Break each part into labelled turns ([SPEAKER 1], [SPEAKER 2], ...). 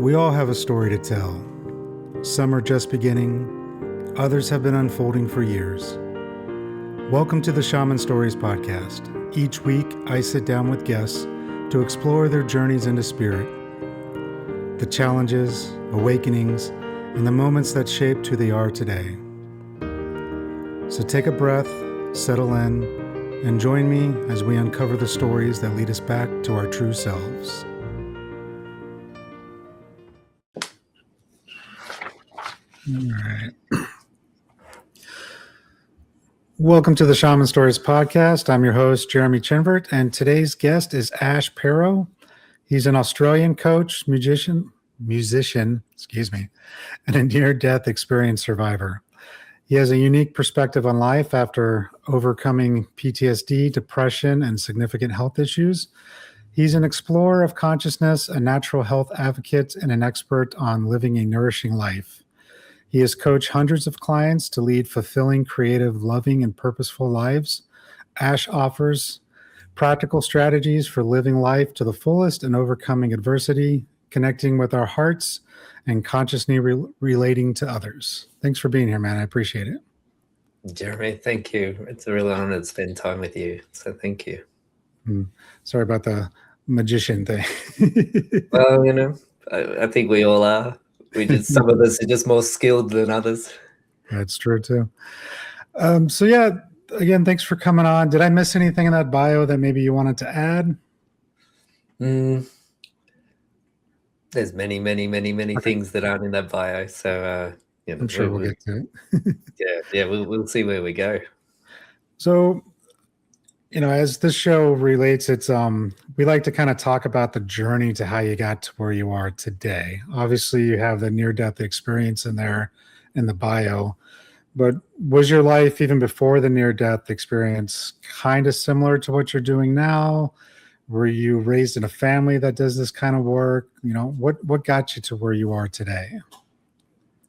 [SPEAKER 1] We all have a story to tell. Some are just beginning, others have been unfolding for years. Welcome to the Shaman Stories podcast. Each week, I sit down with guests to explore their journeys into spirit, the challenges, awakenings, and the moments that shaped who they are today. So take a breath, settle in, and join me as we uncover the stories that lead us back to our true selves. All right. Welcome to the Shaman Stories podcast. I'm your host, Jeremy Chinvert, and today's guest is Ash Perrow. He's an Australian coach, musician, and a near-death experience survivor. He has a unique perspective on life after overcoming PTSD, depression, and significant health issues. He's an explorer of consciousness, a natural health advocate, and an expert on living a nourishing life. He has coached hundreds of clients to lead fulfilling, creative, loving, and purposeful lives. Ash offers practical strategies for living life to the fullest and overcoming adversity, connecting with our hearts, and consciously relating to others. Thanks for being here, man. I appreciate it.
[SPEAKER 2] Jeremy, thank you. It's a real honor to spend time with you. So thank you.
[SPEAKER 1] Sorry about the magician thing.
[SPEAKER 2] Well, I think we all are. Some of us are just more skilled than others.
[SPEAKER 1] That's true too. So yeah, again, thanks for coming on. Did I miss anything in that bio that maybe you wanted to add?
[SPEAKER 2] There's many things that aren't in that bio. So
[SPEAKER 1] I'm sure we'll get to it.
[SPEAKER 2] yeah, we'll see where we go.
[SPEAKER 1] So, as this show relates, it's we like to kind of talk about the journey to how you got to where you are today. Obviously, you have the near-death experience in there in the bio, but was your life even before the near-death experience kind of similar to what you're doing now? Were you raised in a family that does this kind of work? What got you to where you are today?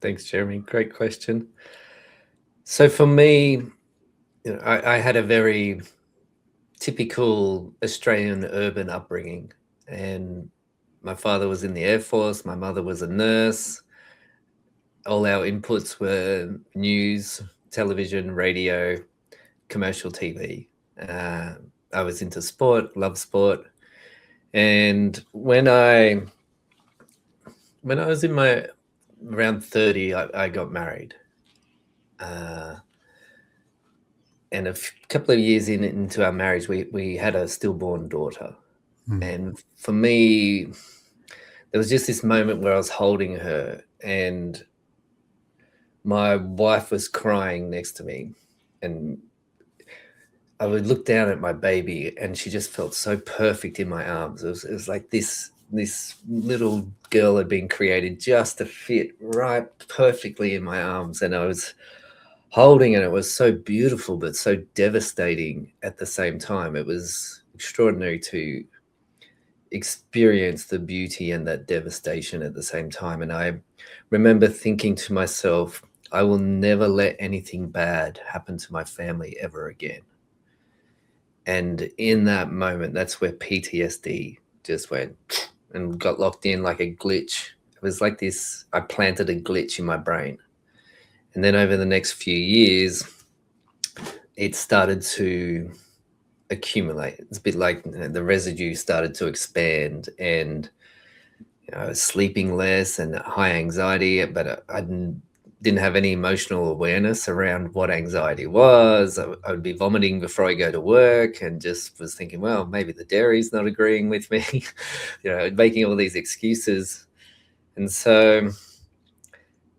[SPEAKER 2] Thanks, Jeremy. Great question. So for me, I had a very typical Australian urban upbringing, and my father was in the Air Force. My mother was a nurse. All our inputs were news, television, radio, commercial TV. I was into sport, loved sport. And when I was in my around 30, I got married. And a couple of years into our marriage, we had a stillborn daughter. And for me, there was just this moment where I was holding her and my wife was crying next to me. And I would look down at my baby and she just felt so perfect in my arms. It was like this little girl had been created just to fit right perfectly in my arms. And I was holding it. It was so beautiful, but so devastating at the same time. It was extraordinary to experience the beauty and that devastation at the same time. And I remember thinking to myself, I will never let anything bad happen to my family ever again. And in that moment, that's where PTSD just went and got locked in like a glitch. It was like this, I planted a glitch in my brain. And then over the next few years, it started to accumulate. It's a bit like the residue started to expand, and I was sleeping less and high anxiety, but I didn't have any emotional awareness around what anxiety was. I would be vomiting before I go to work and just was thinking, well, maybe the dairy's not agreeing with me, making all these excuses. And so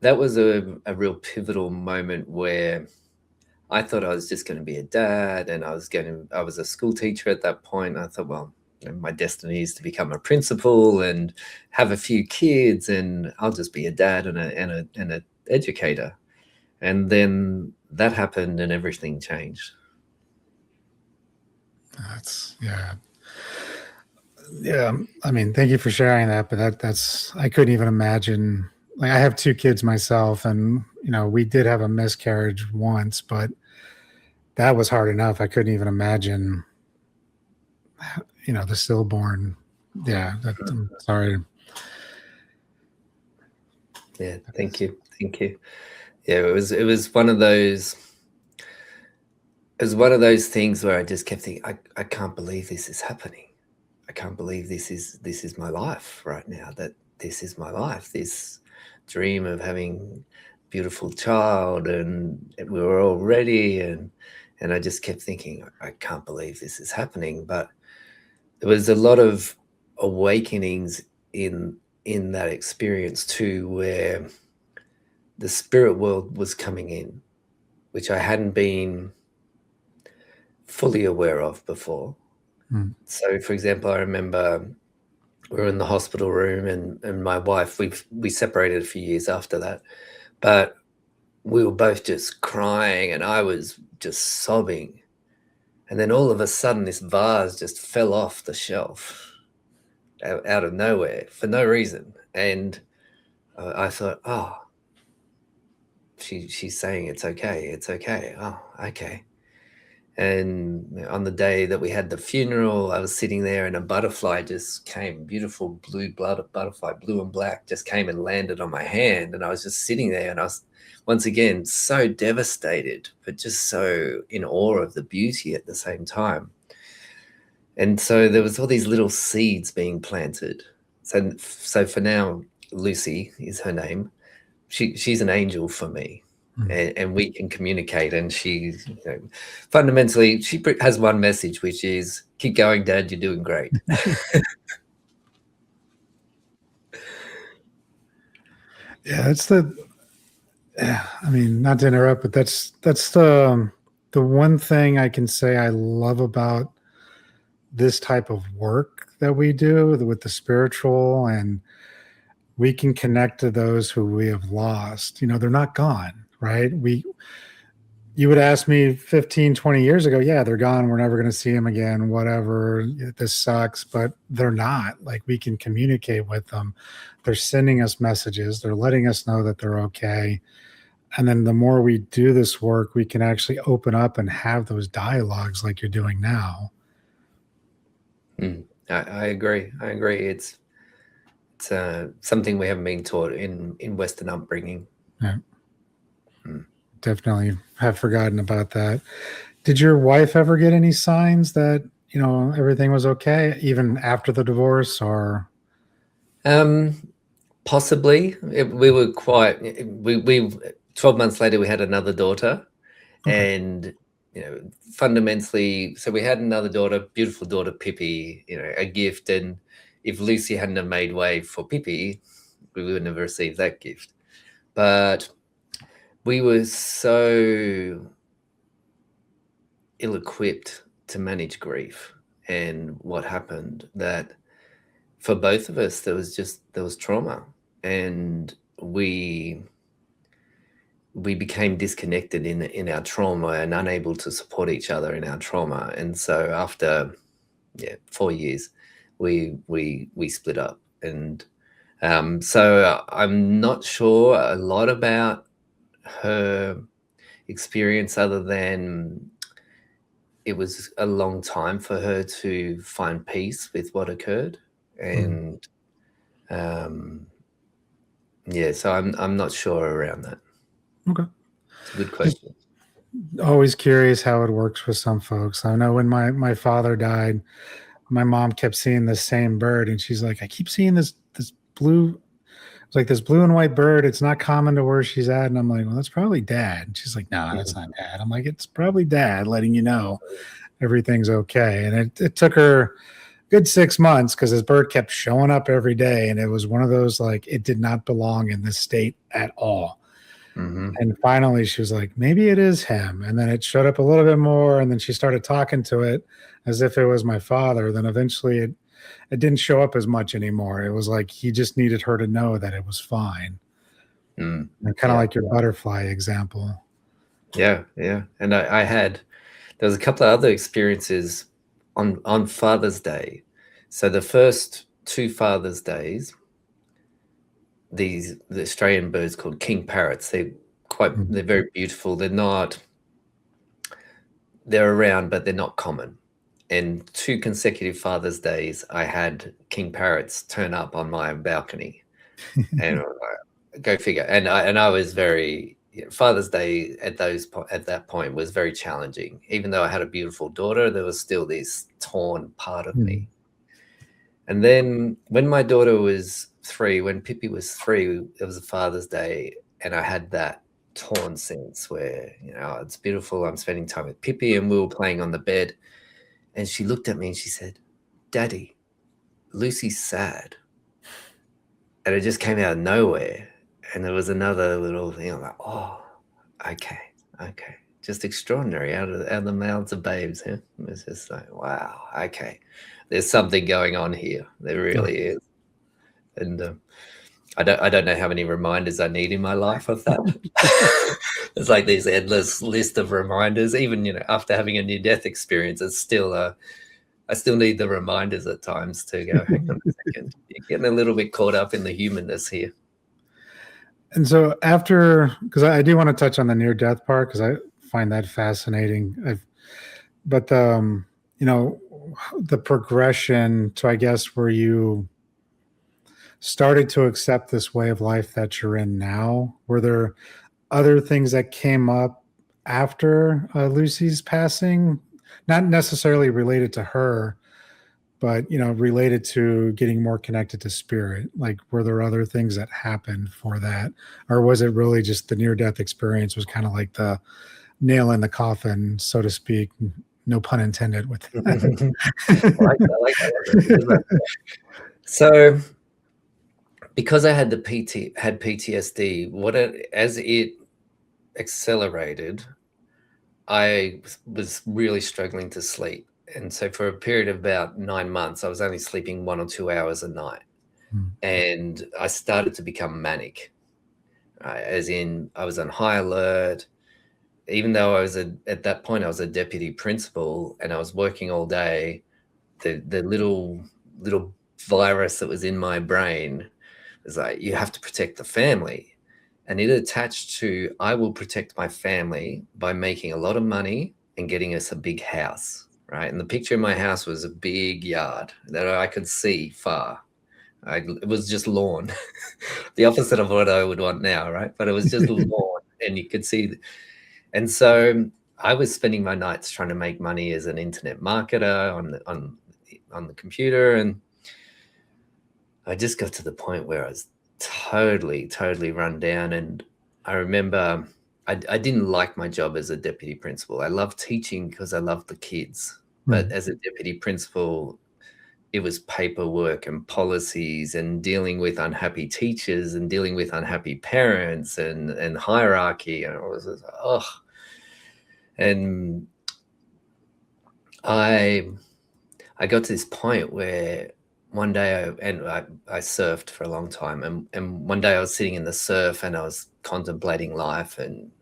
[SPEAKER 2] that was a real pivotal moment where I thought I was just going to be a dad, and I was a school teacher at that point. I thought, well, my destiny is to become a principal and have a few kids, and I'll just be a dad and an educator. And then that happened and everything changed.
[SPEAKER 1] Yeah. I mean, thank you for sharing that, but that's I couldn't even imagine. Like, I have 2 kids myself, and we did have a miscarriage once, but that was hard enough. I couldn't even imagine the stillborn. Yeah, I'm sorry.
[SPEAKER 2] Yeah. Thank you. Thank you. Yeah, it was one of those. It was one of those things where I just kept thinking, I can't believe this is happening. I can't believe this is my life right now. That this is my life. This dream of having a beautiful child, and we were all ready, and I just kept thinking, I can't believe this is happening. But there was a lot of awakenings in that experience too, where the spirit world was coming in, which I hadn't been fully aware of before.
[SPEAKER 1] Mm.
[SPEAKER 2] So, for example, I remember we were in the hospital room, and my wife, we separated a few years after that, but we were both just crying, and I was just sobbing. And then all of a sudden, this vase just fell off the shelf out of nowhere for no reason. And I thought, oh, she's saying it's okay. It's okay. Oh, okay. And on the day that we had the funeral, I was sitting there and a butterfly just came, beautiful blue blood butterfly, blue and black, just came and landed on my hand. And I was just sitting there and I was, once again, so devastated, but just so in awe of the beauty at the same time. And so there was all these little seeds being planted. So for now, Lucy is her name. She's an angel for me. And we can communicate, and she, fundamentally, she has one message, which is, keep going, Dad, you're doing great.
[SPEAKER 1] Yeah, that's I mean, not to interrupt, but that's the one thing I can say I love about this type of work that we do with the spiritual, and we can connect to those who we have lost. They're not gone, right? You would ask me 15, 20 years ago, yeah, they're gone. We're never going to see them again, whatever. This sucks, but they're not. Like, we can communicate with them. They're sending us messages. They're letting us know that they're okay. And then the more we do this work, we can actually open up and have those dialogues like you're doing now.
[SPEAKER 2] I agree. I agree. It's something we haven't been taught in Western upbringing.
[SPEAKER 1] Yeah. Definitely have forgotten about that. Did your wife ever get any signs that, everything was okay, even after the divorce, or?
[SPEAKER 2] Possibly. We were we 12 months later, we had another daughter. Okay. And, fundamentally, so we had another daughter, beautiful daughter, Pippi, a gift. And if Lucy hadn't have made way for Pippi, we wouldn't have received that gift. But we were so ill-equipped to manage grief and what happened that for both of us, there was trauma, and we became disconnected in our trauma and unable to support each other in our trauma. And so after 4 years, we split up. And so I'm not sure a lot about her experience, other than it was a long time for her to find peace with what occurred. And so I'm not sure around that.
[SPEAKER 1] Okay.
[SPEAKER 2] It's a good question.
[SPEAKER 1] Always curious how it works with some folks. I know when my father died, my mom kept seeing the same bird, and she's like, I keep seeing this blue, it's like this blue and white bird. It's not common to where she's at. And I'm like, well, that's probably Dad. And she's like, no, that's not Dad. I'm like, it's probably Dad letting you know everything's okay. And it took her a good 6 months, because this bird kept showing up every day. And it was one of those, like, it did not belong in this state at all. And finally she was like, maybe it is him. And then it showed up a little bit more. And then she started talking to it as if it was my father. Then eventually it didn't show up as much anymore. It was like he just needed her to know that it was fine. Kind of like your butterfly example.
[SPEAKER 2] Yeah. And there was a couple of other experiences on Father's Day. So the first 2 Father's Days, the Australian birds called king parrots, they're very beautiful. They're around, but they're not common. And 2 consecutive Father's Days, I had king parrots turn up on my balcony. And go figure. And I was very, Father's Day at that point was very challenging. Even though I had a beautiful daughter, there was still this torn part of me. And then when my daughter was 3, when Pippi was 3, it was a Father's Day, and I had that torn sense where, it's beautiful. I'm spending time with Pippi, and we were playing on the bed. And she looked at me and she said, "Daddy, Lucy's sad." And it just came out of nowhere. And there was another little thing. I'm like, oh, okay. Just extraordinary out of the mouths of babes. Yeah? It was just like, wow, okay. There's something going on here. There really is. And I don't know how many reminders I need in my life of that. It's like this endless list of reminders. Even, after having a near-death experience, it's still I still need the reminders at times to go, hang on a second. You're getting a little bit caught up in the humanness here.
[SPEAKER 1] And so because I do want to touch on the near-death part, because I find that fascinating. But the progression to, I guess, where you started to accept this way of life that you're in now, were there other things that came up after Lucy's passing? Not necessarily related to her, but related to getting more connected to spirit. Like, were there other things that happened for that, or was it really just the near-death experience was kind of like the nail in the coffin, so to speak? No pun intended with that.
[SPEAKER 2] I like that. So, because I had PTSD, as it accelerated, I was really struggling to sleep. And so for a period of about 9 months, I was only sleeping 1 or 2 hours a night. And I started to become manic, as in I was on high alert. Even though at that point, I was a deputy principal and I was working all day, the little virus that was in my brain was like, you have to protect the family. And it attached to, I will protect my family by making a lot of money and getting us a big house, right? And the picture in my house was a big yard that I could see far. It was just lawn, the opposite of what I would want now, right? But it was just lawn, and you could see. And so I was spending my nights trying to make money as an internet marketer on the computer, and I just got to the point where I was totally run down. And I remember I didn't like my job as a deputy principal. I loved teaching because I loved the kids. But as a deputy principal, it was paperwork and policies and dealing with unhappy teachers and dealing with unhappy parents and hierarchy. And it was just, ugh. And I got to this point where one day I surfed for a long time, and one day I was sitting in the surf and I was contemplating life, and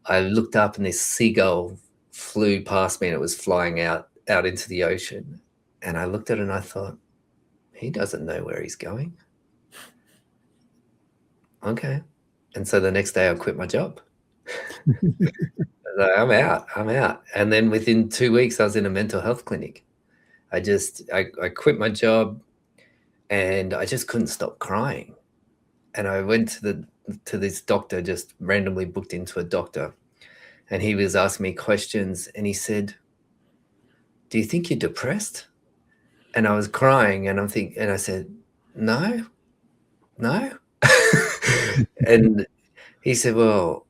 [SPEAKER 2] I looked up and this seagull flew past me and it was flying out into the ocean. And I looked at it and I thought, he doesn't know where he's going. Okay. And so the next day I quit my job. I'm out. And then within 2 weeks, I was in a mental health clinic. I quit my job and I just couldn't stop crying. And I went to this doctor, just randomly booked into a doctor. And he was asking me questions and he said, "Do you think you're depressed?" And I was crying and I said, no. And he said, "Well,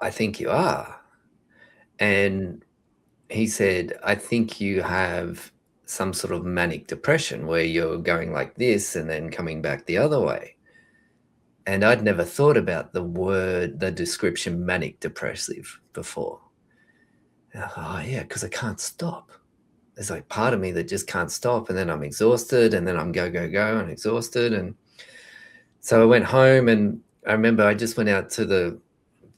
[SPEAKER 2] I think you are." And he said, "I think you have some sort of manic depression where you're going like this and then coming back the other way." And I'd never thought about the description manic depressive before. And I thought, oh yeah, because I can't stop. There's like part of me that just can't stop, and then I'm exhausted, and then I'm go and exhausted. And so I went home, and I remember I just went out to the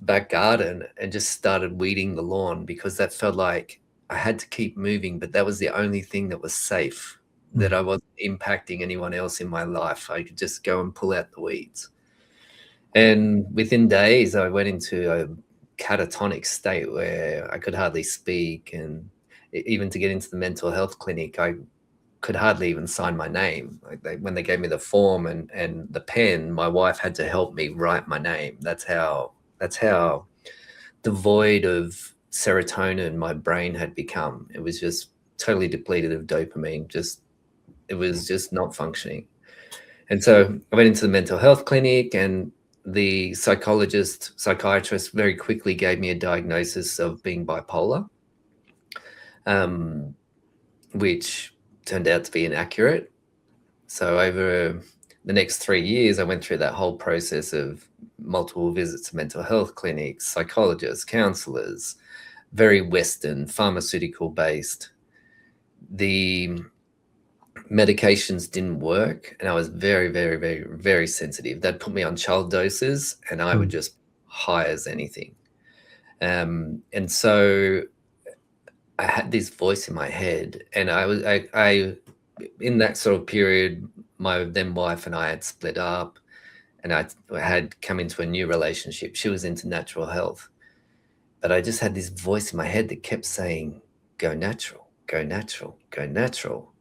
[SPEAKER 2] back garden and just started weeding the lawn, because that felt like I had to keep moving, but that was the only thing that was safe, that I wasn't impacting anyone else in my life. I could just go and pull out the weeds. And within days, I went into a catatonic state where I could hardly speak. And even to get into the mental health clinic, could hardly even sign my name. Like when they gave me the form and the pen, my wife had to help me write my name. That's how devoid of serotonin my brain had become. It was just totally depleted of dopamine. It was just not functioning. And so I went into the mental health clinic, and the psychiatrist very quickly gave me a diagnosis of being bipolar, which turned out to be inaccurate. So over the next 3 years, I went through that whole process of multiple visits to mental health clinics, psychologists, counselors, very Western, pharmaceutical based. The medications didn't work, and I was very, very, very, very sensitive. They'd put me on child doses, and I would just high as anything. And so I had this voice in my head, and I in that sort of period, my then wife and I had split up, and I had come into a new relationship. She was into natural health, but I just had this voice in my head that kept saying, "Go natural, go natural, go natural."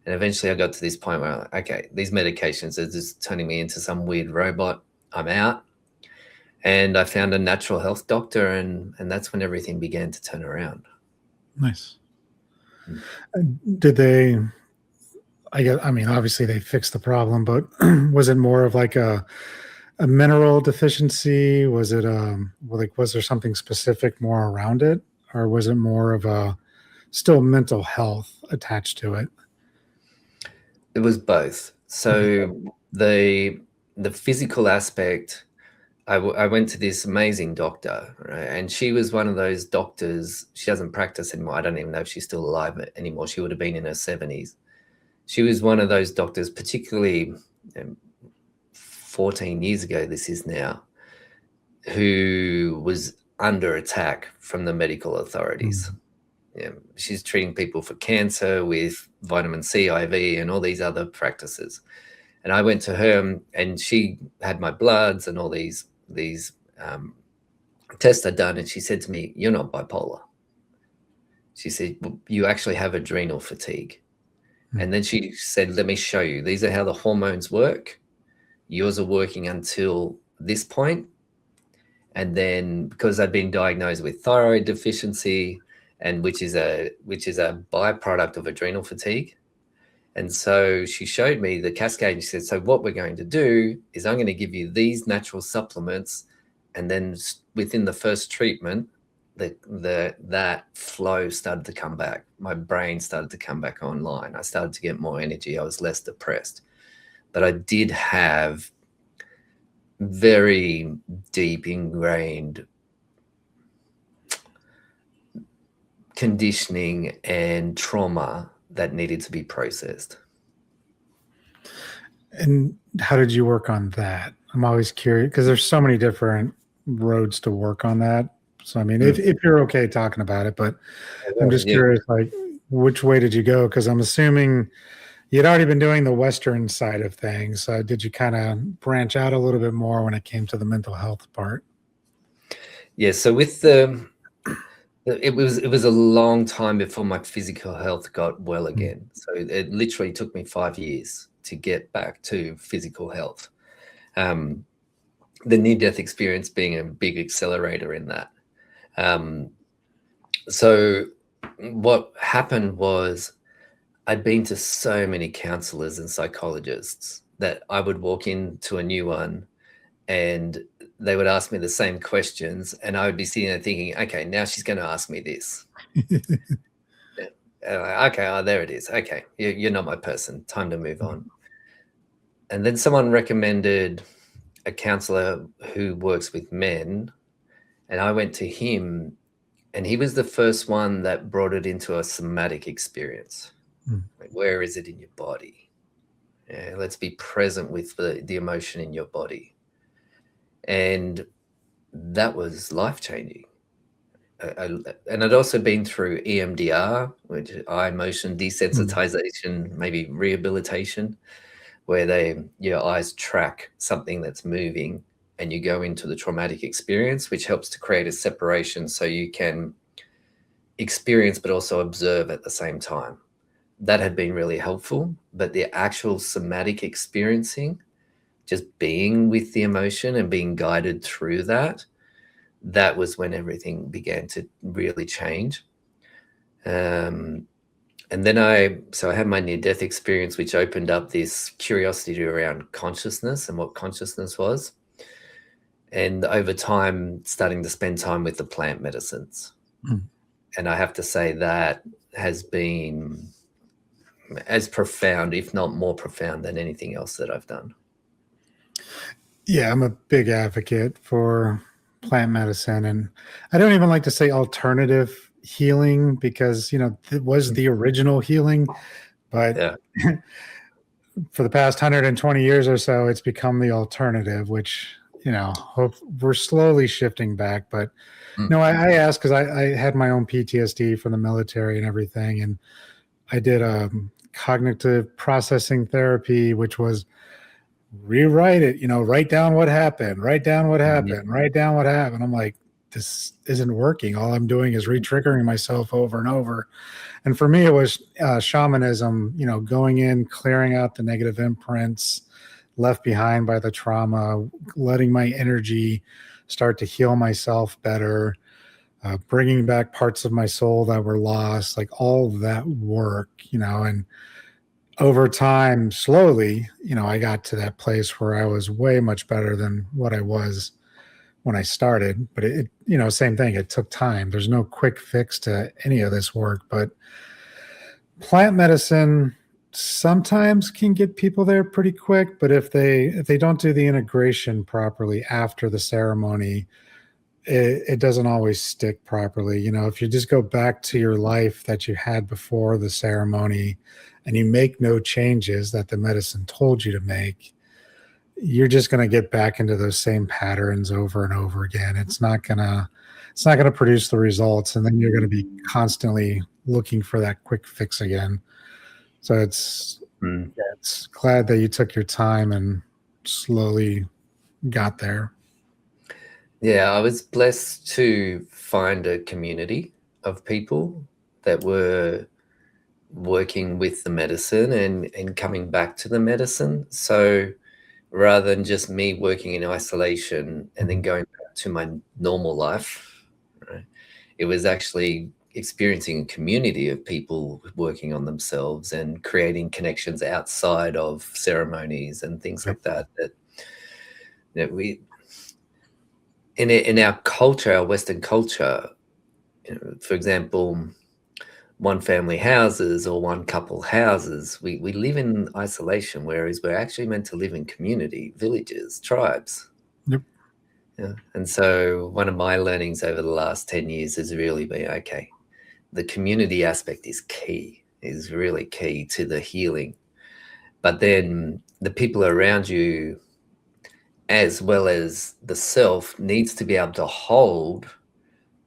[SPEAKER 2] And eventually I got to this point where, okay, these medications are just turning me into some weird robot. I'm out. And I found a natural health doctor, and that's when everything began to turn around.
[SPEAKER 1] Nice. Did they, I mean, obviously they fixed the problem, but was it more of like a mineral deficiency? Was it was there something specific more around it? Or was it more of a still mental health attached to it?
[SPEAKER 2] It was both. So the physical aspect, I went to this amazing doctor, right? And she was one of those doctors. She doesn't practice anymore. I don't even know if she's still alive anymore. She would have been in her 70s. She was one of those doctors, particularly 14 years ago, this is now, who was under attack from the medical authorities. Yeah, she's treating people for cancer with vitamin C IV and all these other practices. And I went to her, and she had my bloods and all these tests are done. And she said to me, "You're not bipolar." She said, "You actually have adrenal fatigue." And then she said, "Let me show you. These are how the hormones work. Yours are working until this point." And then, because I'd been diagnosed with thyroid deficiency, and which is a byproduct of adrenal fatigue. And so she showed me the cascade. She said, "So what we're going to do is I'm going to give you these natural supplements, and then within the first treatment, that flow started to come back. My brain started to come back online. I started to get more energy. I was less depressed. But I did have very deep ingrained conditioning and trauma that needed to be processed."
[SPEAKER 1] And how did you work on that? I'm always curious because there's so many different roads to work on that. So, I mean, if you're okay talking about it, but I'm just curious, like, which way did you go? Because I'm assuming you'd already been doing the Western side of things. Did you kind of branch out a little bit more when it came to the mental health part?
[SPEAKER 2] Yeah. So with it was a long time before my physical health got well again. So it literally took me 5 years to get back to physical health. The near-death experience being a big accelerator in that. So what happened was I'd been to so many counselors and psychologists that I would walk into a new one, and they would ask me the same questions, and I would be sitting there thinking, okay, now she's going to ask me this. Okay, oh, there it is. Okay, you're not my person. Time to move on. And then someone recommended a counselor who works with men, and I went to him, and he was the first one that brought it into a somatic experience. Like, where is it in your body? Yeah, let's be present with the emotion in your body. And that was life-changing. And I'd also been through EMDR, which is eye motion desensitization, maybe rehabilitation, where your eyes track something that's moving, and you go into the traumatic experience, which helps to create a separation so you can experience but also observe at the same time. that had been really helpful. But the actual somatic experiencing, just being with the emotion and being guided through that, that was when everything began to really change. And then I had my near-death experience, which opened up this curiosity around consciousness and what consciousness was. And over time, starting to spend time with the plant medicines. And I have to say that has been as profound, if not more profound, than anything else that I've done.
[SPEAKER 1] Yeah, I'm a big advocate for plant medicine. And I don't even like to say alternative healing because, it was the original healing. But
[SPEAKER 2] Yeah.
[SPEAKER 1] for the past 120 years or so, it's become the alternative, which, hope we're slowly shifting back. But no, I asked because I had my own PTSD from the military and everything. And I did cognitive processing therapy, which was rewrite it, write down what happened, write down what happened, write down what happened. I'm like, this isn't working. All I'm doing is re-triggering myself over and over. And for me, it was shamanism, going in, clearing out the negative imprints left behind by the trauma, letting my energy start to heal myself better, bringing back parts of my soul that were lost, like all that work, and over time, slowly, I got to that place where I was way much better than what I was when I started. But it same thing. It took time. There's no quick fix to any of this work, but plant medicine sometimes can get people there pretty quick. But if they don't do the integration properly after the ceremony, it doesn't always stick properly. If you just go back to your life that you had before the ceremony and you make no changes that the medicine told you to make, you're just going to get back into those same patterns over and over again. It's not going to produce the results. And then you're going to be constantly looking for that quick fix again. So it's glad that you took your time and slowly got there.
[SPEAKER 2] Yeah, I was blessed to find a community of people that were working with the medicine and coming back to the medicine. So rather than just me working in isolation and then going back to my normal life, right, it was actually experiencing a community of people working on themselves and creating connections outside of ceremonies and things like that, that we, in our culture, our Western culture, for example, one family houses or one couple houses, we live in isolation, whereas we're actually meant to live in community, villages, tribes.
[SPEAKER 1] Yep.
[SPEAKER 2] Yeah. And so one of my learnings over the last 10 years has really been, okay, the community aspect is key, is really key to the healing. But then the people around you, as well as the self, needs to be able to hold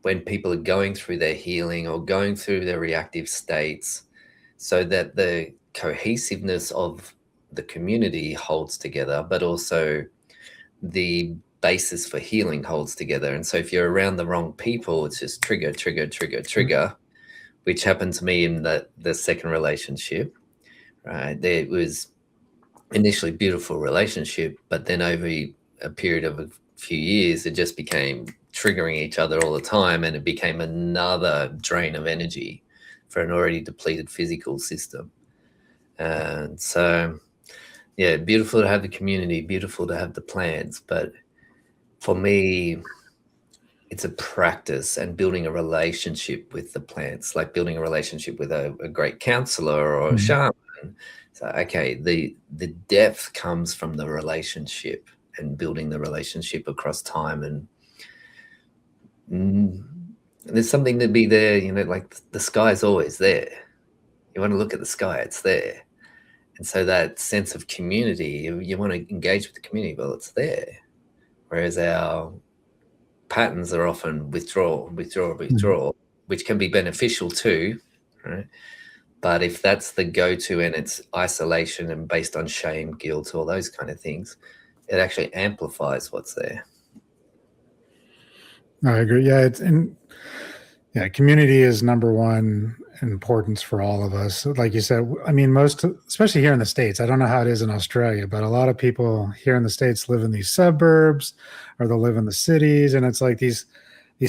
[SPEAKER 2] when people are going through their healing or going through their reactive states, so that the cohesiveness of the community holds together, but also the basis for healing holds together. And so if you're around the wrong people, it's just trigger, which happened to me in the second relationship, right? It was initially a beautiful relationship, but then over a period of a few years, it just became triggering each other all the time, and it became another drain of energy for an already depleted physical system. And so, yeah, beautiful to have the community, beautiful to have the plans, but for me, it's a practice and building a relationship with the plants, like building a relationship with a great counselor or a shaman. So, okay, the depth comes from the relationship and building the relationship across time. And there's something to be there, like the sky's always there. You want to look at the sky, it's there. And so that sense of community, you want to engage with the community, well, it's there. Whereas our patterns are often withdrawal, which can be beneficial too, right? But if that's the go-to and it's isolation and based on shame, guilt, all those kind of things, it actually amplifies what's there.
[SPEAKER 1] I agree. Yeah, community is number one. importance for all of us. Like you said, I mean, most, especially here in the States, I don't know how it is in Australia, but a lot of people here in the States live in these suburbs or they'll live in the cities. And it's like these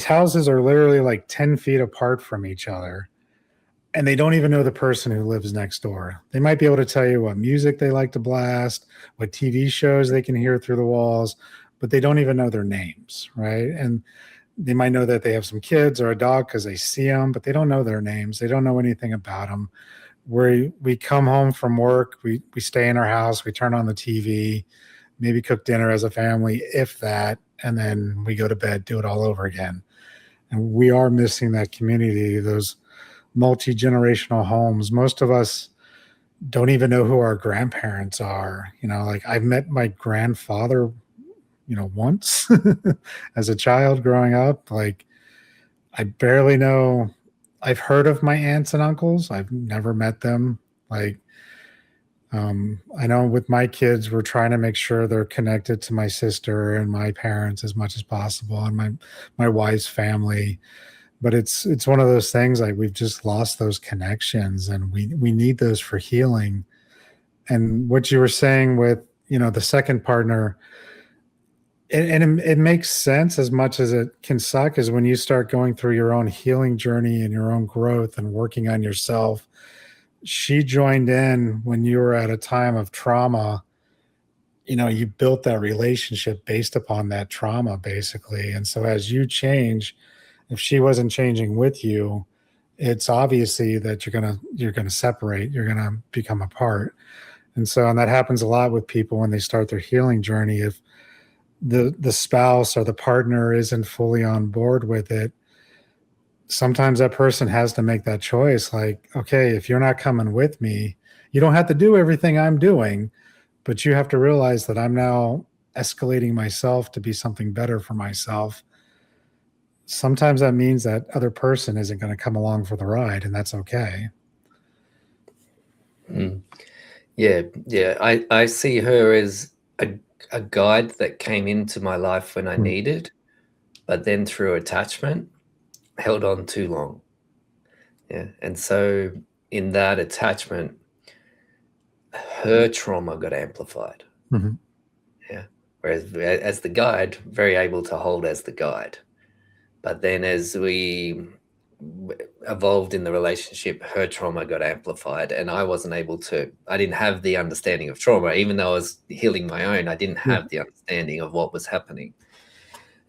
[SPEAKER 1] houses are literally like 10 feet apart from each other. And they don't even know the person who lives next door. They might be able to tell you what music they like to blast, what TV shows they can hear through the walls, but they don't even know their names, right? And they might know that they have some kids or a dog because they see them, but they don't know their names. They don't know anything about them. We come home from work, we stay in our house, we turn on the TV, maybe cook dinner as a family, if that, and then we go to bed, do it all over again. And we are missing that community, those multi-generational homes. Most of us don't even know who our grandparents are. Like I've met my grandfather once as a child growing up. Like I barely know. I've heard of my aunts and uncles. I've never met them. Like I know with my kids, we're trying to make sure they're connected to my sister and my parents as much as possible, and my wife's family. But it's one of those things, like we've just lost those connections, and we need those for healing. And what you were saying with the second partner, it makes sense, as much as it can suck, is when you start going through your own healing journey and your own growth and working on yourself. She joined in when you were at a time of trauma. You built that relationship based upon that trauma, basically. And so as you change, if she wasn't changing with you, it's obviously that you're gonna separate, you're gonna become apart. And that happens a lot with people when they start their healing journey. If the spouse or the partner isn't fully on board with it, sometimes that person has to make that choice. Like, okay, if you're not coming with me, you don't have to do everything I'm doing, but you have to realize that I'm now escalating myself to be something better for myself. Sometimes that means that other person isn't going to come along for the ride, and that's okay.
[SPEAKER 2] Yeah. I see her as a guide that came into my life when I needed, but then through attachment, held on too long. Yeah. And so in that attachment, her trauma got amplified.
[SPEAKER 1] Mm-hmm.
[SPEAKER 2] Yeah. Whereas as the guide, very able to hold as the guide. But then as we evolved in the relationship, her trauma got amplified, and I didn't have the understanding of trauma. Even though I was healing my own, I didn't have the understanding of what was happening.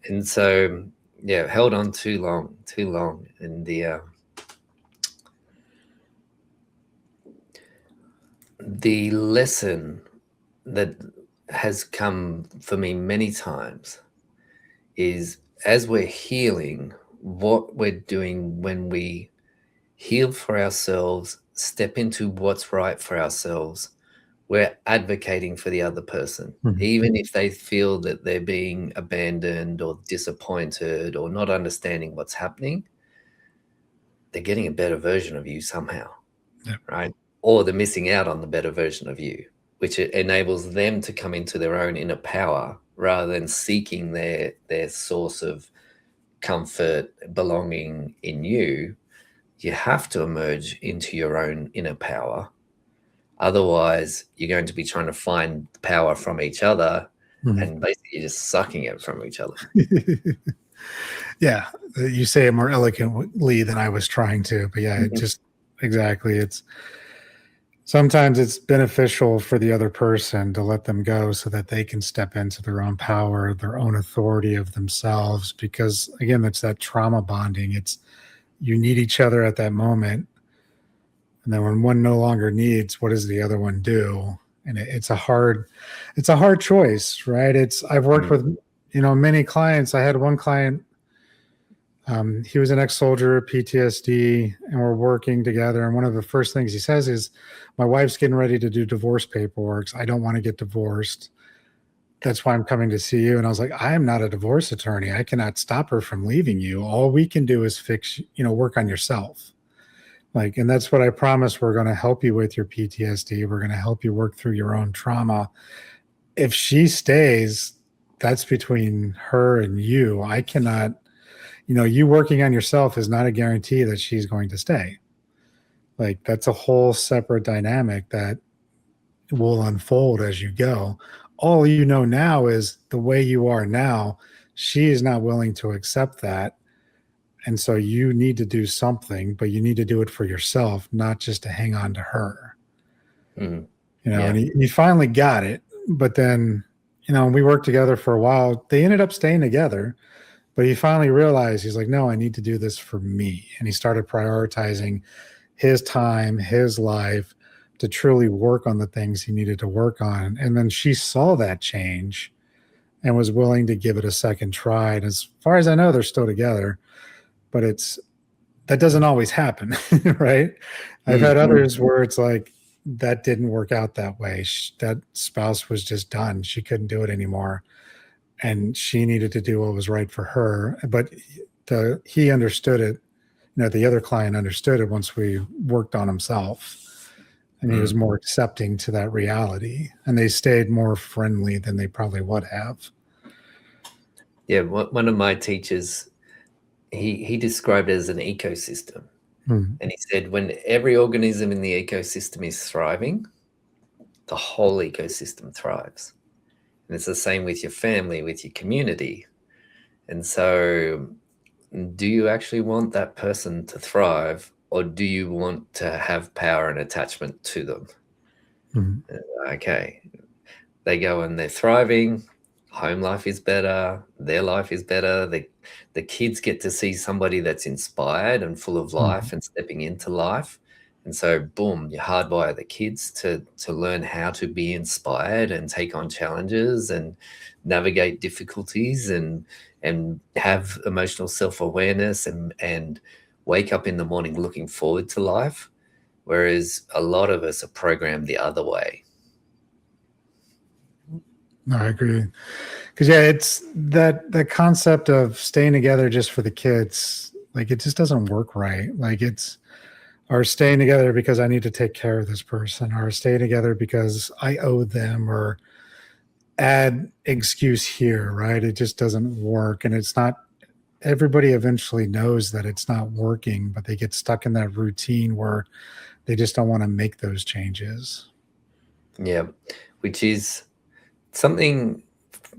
[SPEAKER 2] And so, yeah, held on too long. And the lesson that has come for me many times is, as we're healing, what we're doing when we heal for ourselves, step into what's right for ourselves, we're advocating for the other person. Even if they feel that they're being abandoned or disappointed or not understanding what's happening, they're getting a better version of you somehow, right? Or they're missing out on the better version of you, which enables them to come into their own inner power rather than seeking their source of comfort, belonging in you. You have to emerge into your own inner power. Otherwise, you're going to be trying to find power from each other, and basically just sucking it from each other.
[SPEAKER 1] Yeah, you say it more eloquently than I was trying to, but yeah, just exactly. Sometimes it's beneficial for the other person to let them go so that they can step into their own power, their own authority of themselves, because again, it's that trauma bonding. You need each other at that moment. And then when one no longer needs, what does the other one do? And it's a hard choice, right? I've worked with, many clients. I had one client, he was an ex-soldier, PTSD, and we're working together. And one of the first things he says is, my wife's getting ready to do divorce paperwork. I don't want to get divorced. That's why I'm coming to see you. And I was like, I am not a divorce attorney. I cannot stop her from leaving you. All we can do is work on yourself. And that's what I promise. We're going to help you with your PTSD. We're going to help you work through your own trauma. If she stays, that's between her and you. I cannot, you working on yourself is not a guarantee that she's going to stay. Like that's a whole separate dynamic that will unfold as you go. All you know now is the way you are now. She is not willing to accept that. And so you need to do something, but you need to do it for yourself, not just to hang on to her.
[SPEAKER 2] Mm.
[SPEAKER 1] You know,
[SPEAKER 2] Yeah.
[SPEAKER 1] and he finally got it. But then, you know, we worked together for a while. They ended up staying together, but he finally realized, he's like, no, I need to do this for me. And he started prioritizing his time, his life to truly work on the things he needed to work on. And then she saw that change and was willing to give it a second try. And as far as I know, they're still together, but that doesn't always happen, right? I've had others where it's like that didn't work out that way. That spouse was just done. She couldn't do it anymore, and she needed to do what was right for her. But he understood it. You know, the other client understood it once we worked on himself, and he was more accepting to that reality. And they stayed more friendly than they probably would have.
[SPEAKER 2] Yeah, one of my teachers, he described it as an ecosystem. And he said when every organism in the ecosystem is thriving, the whole ecosystem thrives. And it's the same with your family, with your community. And so do you actually want that person to thrive, or do you want to have power and attachment to them? Okay. They go and they're thriving. Home life is better. Their life is better. The kids get to see somebody that's inspired and full of life and stepping into life. And so, boom, you hardwire the kids to learn how to be inspired and take on challenges and navigate difficulties and have emotional self-awareness and wake up in the morning looking forward to life. Whereas a lot of us are programmed the other way.
[SPEAKER 1] No, I agree. Because yeah, it's that concept of staying together just for the kids. Like it just doesn't work right. Like it's or staying together because I need to take care of this person, or stay together because I owe them, or add excuse here, right? It just doesn't work. And it's not, everybody eventually knows that it's not working, but they get stuck in that routine where they just don't want to make those changes.
[SPEAKER 2] Yeah, which is something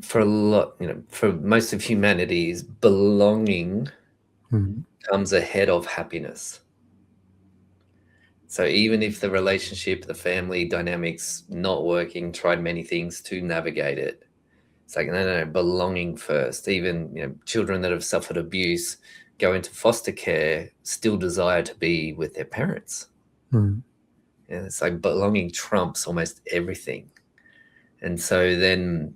[SPEAKER 2] for a lot, for most of humanity, is belonging comes ahead of happiness. So even if the relationship, the family dynamics not working, tried many things to navigate it, it's like, no, belonging first. Even, children that have suffered abuse go into foster care, still desire to be with their parents. And it's like belonging trumps almost everything. And so then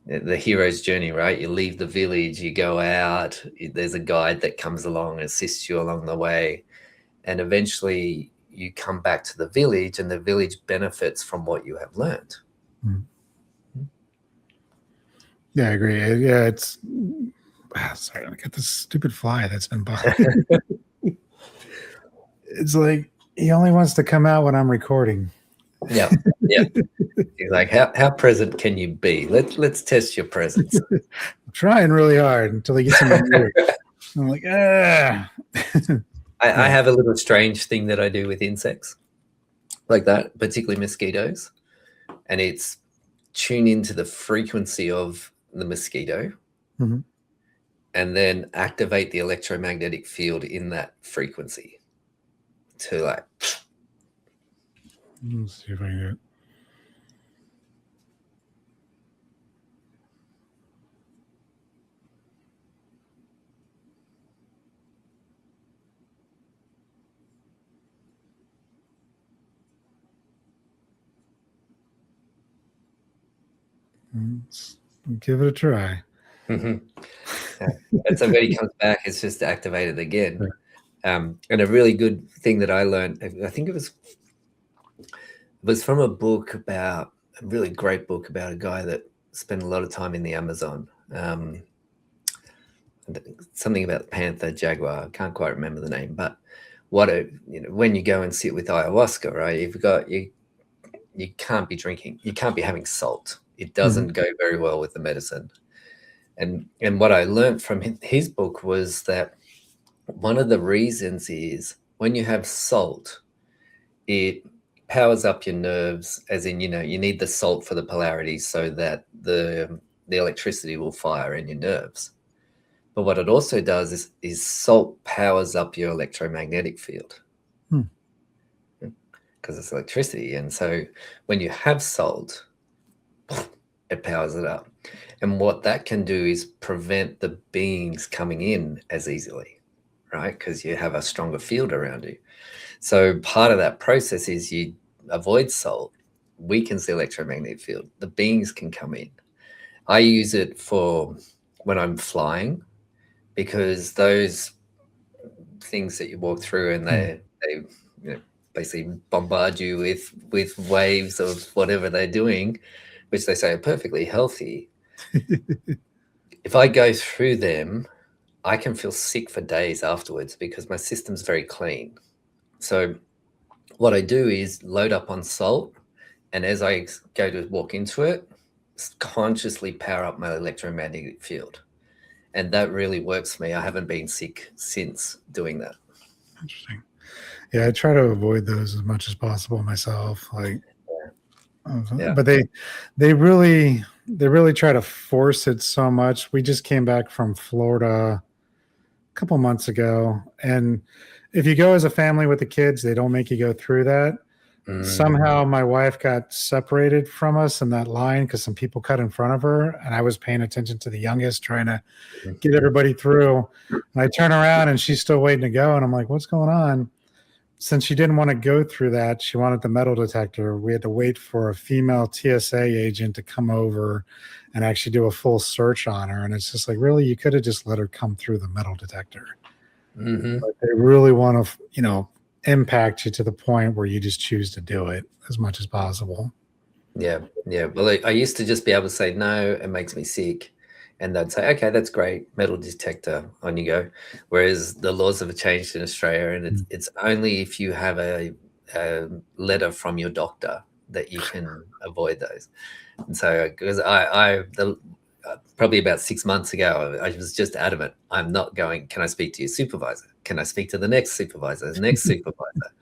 [SPEAKER 2] the hero's journey, right? You leave the village, you go out, there's a guide that comes along, assists you along the way. And eventually you come back to the village, and the village benefits from what you have learned.
[SPEAKER 1] Yeah, I agree. Yeah, it's sorry, I got this stupid fly that's been bothering. It's like he only wants to come out when I'm recording.
[SPEAKER 2] Yeah. He's like, how present can you be? Let's test your presence.
[SPEAKER 1] I'm trying really hard until he gets in my ear. I'm like, ah.
[SPEAKER 2] I have a little strange thing that I do with insects like that, particularly mosquitoes, and it's tune into the frequency of the mosquito and then activate the electromagnetic field in that frequency to like.
[SPEAKER 1] Let's see if I can do it. Let's give it a try.
[SPEAKER 2] And so when he comes back, it's just activated again. And a really good thing that I learned, I think it was from a book a really great book about a guy that spent a lot of time in the Amazon. Something about the panther, jaguar. I can't quite remember the name, but when you go and sit with ayahuasca, right? You can't be drinking, you can't be having salt. It doesn't go very well with the medicine. And what I learned from his book was that one of the reasons is when you have salt, it powers up your nerves, as in, you need the salt for the polarity so that the electricity will fire in your nerves. But what it also does is salt powers up your electromagnetic field because it's electricity. And so when you have salt, it powers it up. And what that can do is prevent the beings coming in as easily, right? Because you have a stronger field around you. So part of that process is you avoid salt, weakens the electromagnetic field. The beings can come in. I use it for when I'm flying, because those things that you walk through and they basically bombard you with waves of whatever they're doing, which they say are perfectly healthy. If I go through them, I can feel sick for days afterwards because my system's very clean. So what I do is load up on salt, and as I go to walk into it, consciously power up my electromagnetic field. And that really works for me. I haven't been sick since doing that.
[SPEAKER 1] Interesting. Yeah, I try to avoid those as much as possible myself. But they really try to force it so much. We just came back from Florida a couple months ago, and if you go as a family with the kids, they don't make you go through that. Somehow my wife got separated from us in that line because some people cut in front of her, and I was paying attention to the youngest, trying to get everybody through. And I turn around and she's still waiting to go, and I'm like, what's going on? Since she didn't want to go through that, she wanted the metal detector. We had to wait for a female TSA agent to come over and actually do a full search on her. And it's just like, really, you could have just let her come through the metal detector. But they really want to, impact you to the point where you just choose to do it as much as possible.
[SPEAKER 2] Yeah. Well, I used to just be able to say, no, it makes me sick. And they'd say, okay, that's great. Metal detector, on you go. Whereas the laws have changed in Australia, and it's only if you have a letter from your doctor that you can avoid those. And so, because probably about 6 months ago, I was just adamant, I'm not going. Can I speak to your supervisor? Can I speak to the next supervisor, the next supervisor?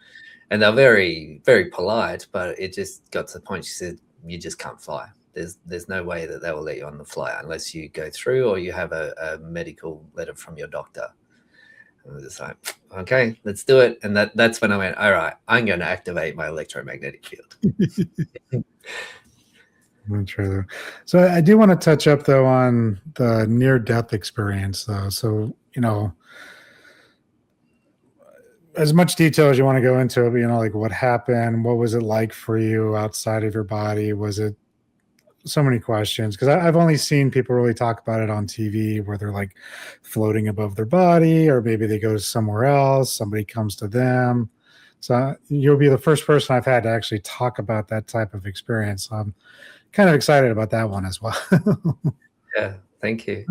[SPEAKER 2] And they're very, very polite, but it just got to the point. She said, you just can't fly. There's no way that they will let you on the fly unless you go through or you have a medical letter from your doctor. And I was just like, okay, let's do it. And that's when I went, all right, I'm going to activate my electromagnetic field.
[SPEAKER 1] So I do want to touch up, though, on the near-death experience, though. So, as much detail as you want to go into it, like what happened, what was it like for you outside of your body? Was it so many questions? Because I've only seen people really talk about it on TV where they're like floating above their body, or maybe they go somewhere else, somebody comes to them. So you'll be the first person I've had to actually talk about that type of experience. So I'm kind of excited about that one as well.
[SPEAKER 2] Yeah, thank you.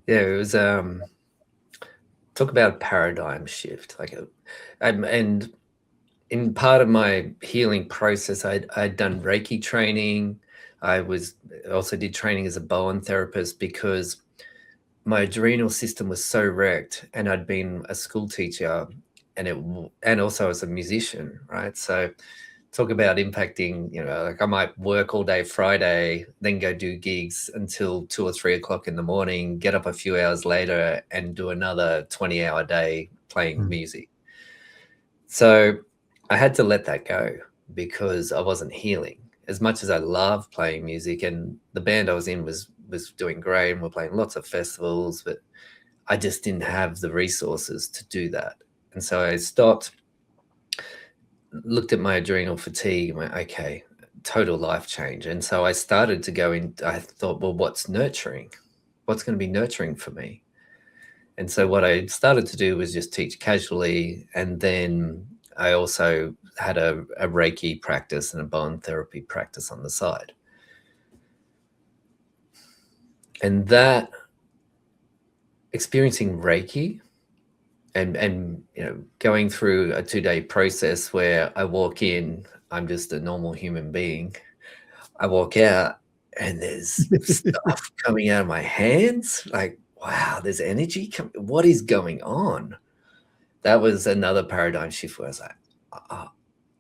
[SPEAKER 2] Yeah, it was talk about a paradigm shift. And in part of my healing process, I'd done Reiki training. I also did training as a Bowen therapist because my adrenal system was so wrecked, and I'd been a school teacher and also as a musician, right? So talk about impacting, like I might work all day Friday, then go do gigs until 2 or 3 o'clock in the morning, get up a few hours later and do another 20-hour day playing music. So I had to let that go because I wasn't healing. As much as I love playing music, and the band I was in was doing great, and we're playing lots of festivals, but I just didn't have the resources to do that. And so I stopped, looked at my adrenal fatigue, and went, okay, total life change. And so I started to go in. I thought, well, what's nurturing? What's going to be nurturing for me? And so what I started to do was just teach casually. And then I also had a Reiki practice and a Bowen therapy practice on the side. And that experiencing Reiki and going through a 2-day process where I walk in, I'm just a normal human being. I walk out and there's stuff coming out of my hands. Like, wow, there's energy coming. What is going on? That was another paradigm shift where I was like,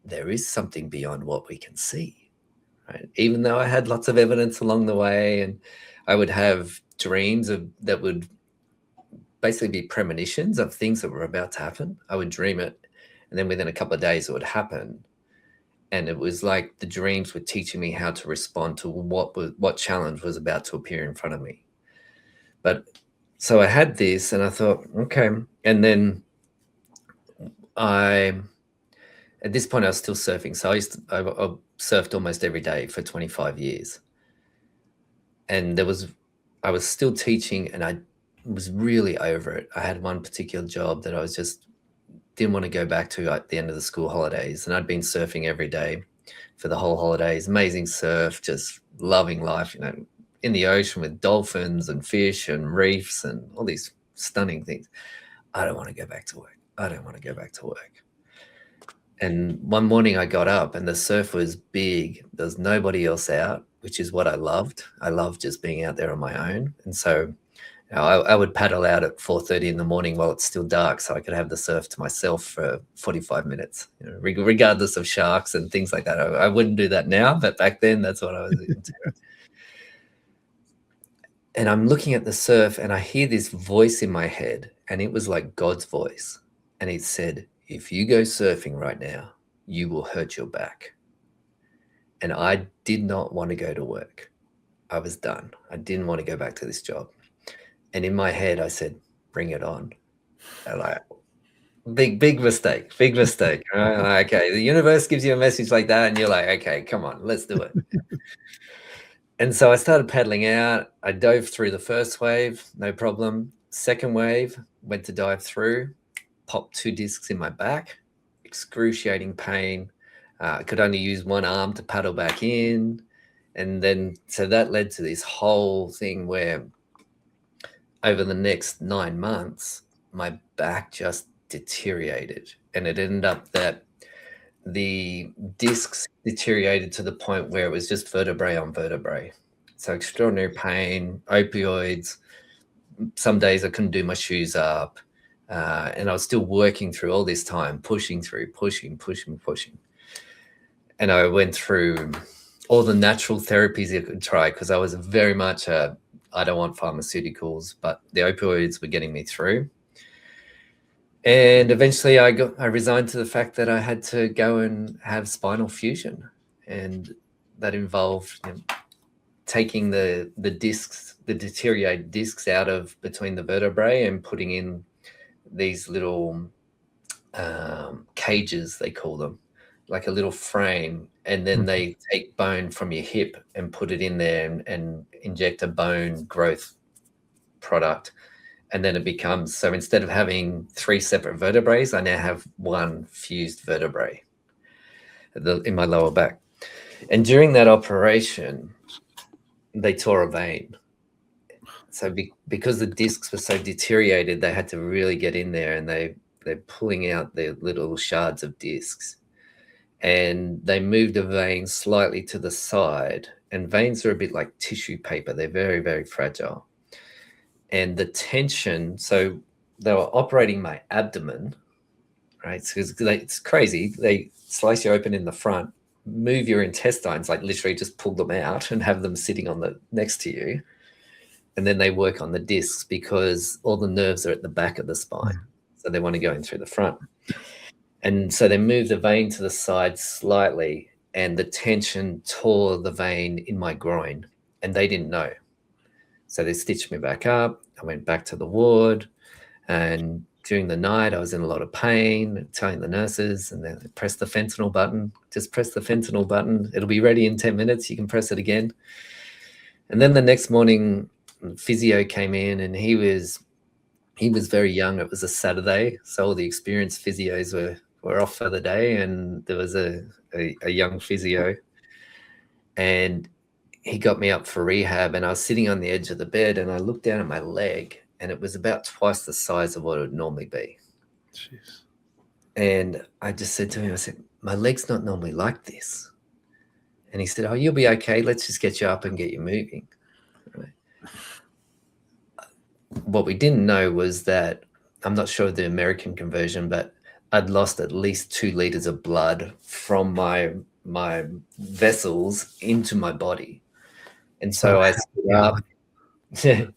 [SPEAKER 2] there is something beyond what we can see, right? Even though I had lots of evidence along the way, and I would have dreams that would basically be premonitions of things that were about to happen. I would dream it, and then within a couple of days it would happen. And it was like the dreams were teaching me how to respond to what challenge was about to appear in front of me. But so I had this, and I thought, okay. And then at this point I was still surfing. So I surfed almost every day for 25 years. And I was still teaching, and I was really over it. I had one particular job that I was just didn't want to go back to at the end of the school holidays. And I'd been surfing every day for the whole holidays, amazing surf, just loving life, you know, in the ocean with dolphins and fish and reefs and all these stunning things. I don't want to go back to work. I don't want to go back to work. And one morning I got up and the surf was big. There was nobody else out, which is what I loved. I loved just being out there on my own. And so I would paddle out at 4:30 in the morning while it's still dark, so I could have the surf to myself for 45 minutes, you know, regardless of sharks and things like that. I wouldn't do that now, but back then that's what I was into. And I'm looking at the surf and I hear this voice in my head, and it was like God's voice. And it said, if you go surfing right now, you will hurt your back. And I did not want to go to work. I was done. I didn't want to go back to this job. And in my head, I said, bring it on. And like, big mistake. Right? Okay, the universe gives you a message like that, and you're like, okay, come on, let's do it. And so I started paddling out. I dove through the first wave, no problem. Second wave, went to dive through, popped 2 discs in my back, excruciating pain. I could only use one arm to paddle back in. And then, so that led to this whole thing where over the next 9 months, my back just deteriorated. And it ended up that the discs deteriorated to the point where it was just vertebrae on vertebrae. So extraordinary pain, opioids. Some days I couldn't do my shoes up. And I was still working through all this time, pushing. And I went through all the natural therapies I could try, because I was very much I don't want pharmaceuticals, but the opioids were getting me through. And eventually I resigned to the fact that I had to go and have spinal fusion. And that involved, you know, taking the discs, the deteriorated discs out of between the vertebrae and putting in these little cages, they call them, like a little frame. And then they take bone from your hip and put it in there and inject a bone growth product. And then it becomes, so instead of having 3 separate vertebrae, I now have 1 fused vertebrae in my lower back. And during that operation, they tore a vein. So because the discs were so deteriorated, they had to really get in there, and they're pulling out the little shards of discs. And they moved a vein slightly to the side, and veins are a bit like tissue paper. They're very, very fragile. And the tension, so they were operating my abdomen, right? So it's crazy. They slice you open in the front, move your intestines, like literally just pull them out and have them sitting on the next to you. And then they work on the discs because all the nerves are at the back of the spine. So they want to go in through the front. And so they moved the vein to the side slightly, and the tension tore the vein in my groin, and they didn't know. So they stitched me back up. I went back to the ward, and during the night I was in a lot of pain, telling the nurses, and then press the fentanyl button, just press the fentanyl button. It'll be ready in 10 minutes. You can press it again. And then the next morning, physio came in, and he was very young. It was a Saturday, so all the experienced physios were off for the day, and there was a young physio, and he got me up for rehab, and I was sitting on the edge of the bed, and I looked down at my leg, and it was about twice the size of what it would normally be.
[SPEAKER 1] Jeez.
[SPEAKER 2] And I just said to him, I said, my leg's not normally like this. And he said, oh, you'll be okay. Let's just get you up and get you moving. Right. What we didn't know was that, I'm not sure the American conversion, but I'd lost at least 2 liters of blood from my vessels into my body. And so I stood up. So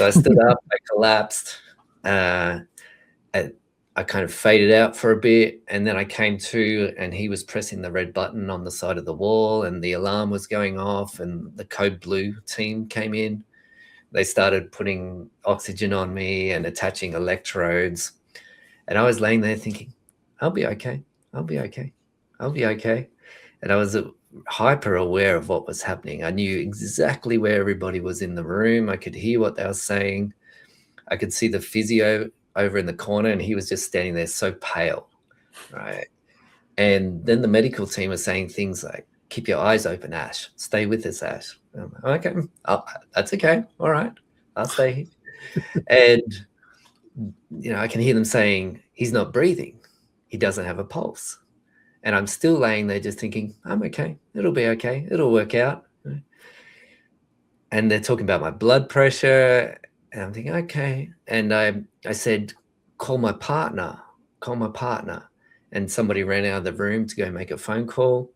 [SPEAKER 2] I stood up, I collapsed, I kind of faded out for a bit, and then I came to, and he was pressing the red button on the side of the wall, and the alarm was going off, and the code blue team came in. They started putting oxygen on me and attaching electrodes. And I was laying there thinking, I'll be okay. I'll be okay. I'll be okay. And I was hyper aware of what was happening. I knew exactly where everybody was in the room. I could hear what they were saying. I could see the physio over in the corner, and he was just standing there so pale, right? And then the medical team was saying things like, keep your eyes open, Ash. Stay with us, Ash. Okay, that's okay. All right, I'll stay. And, I can hear them saying, he's not breathing. He doesn't have a pulse. And I'm still laying there just thinking, I'm okay. It'll be okay. It'll work out. And they're talking about my blood pressure. And I'm thinking, okay. And I said, call my partner. Call my partner. And somebody ran out of the room to go make a phone call.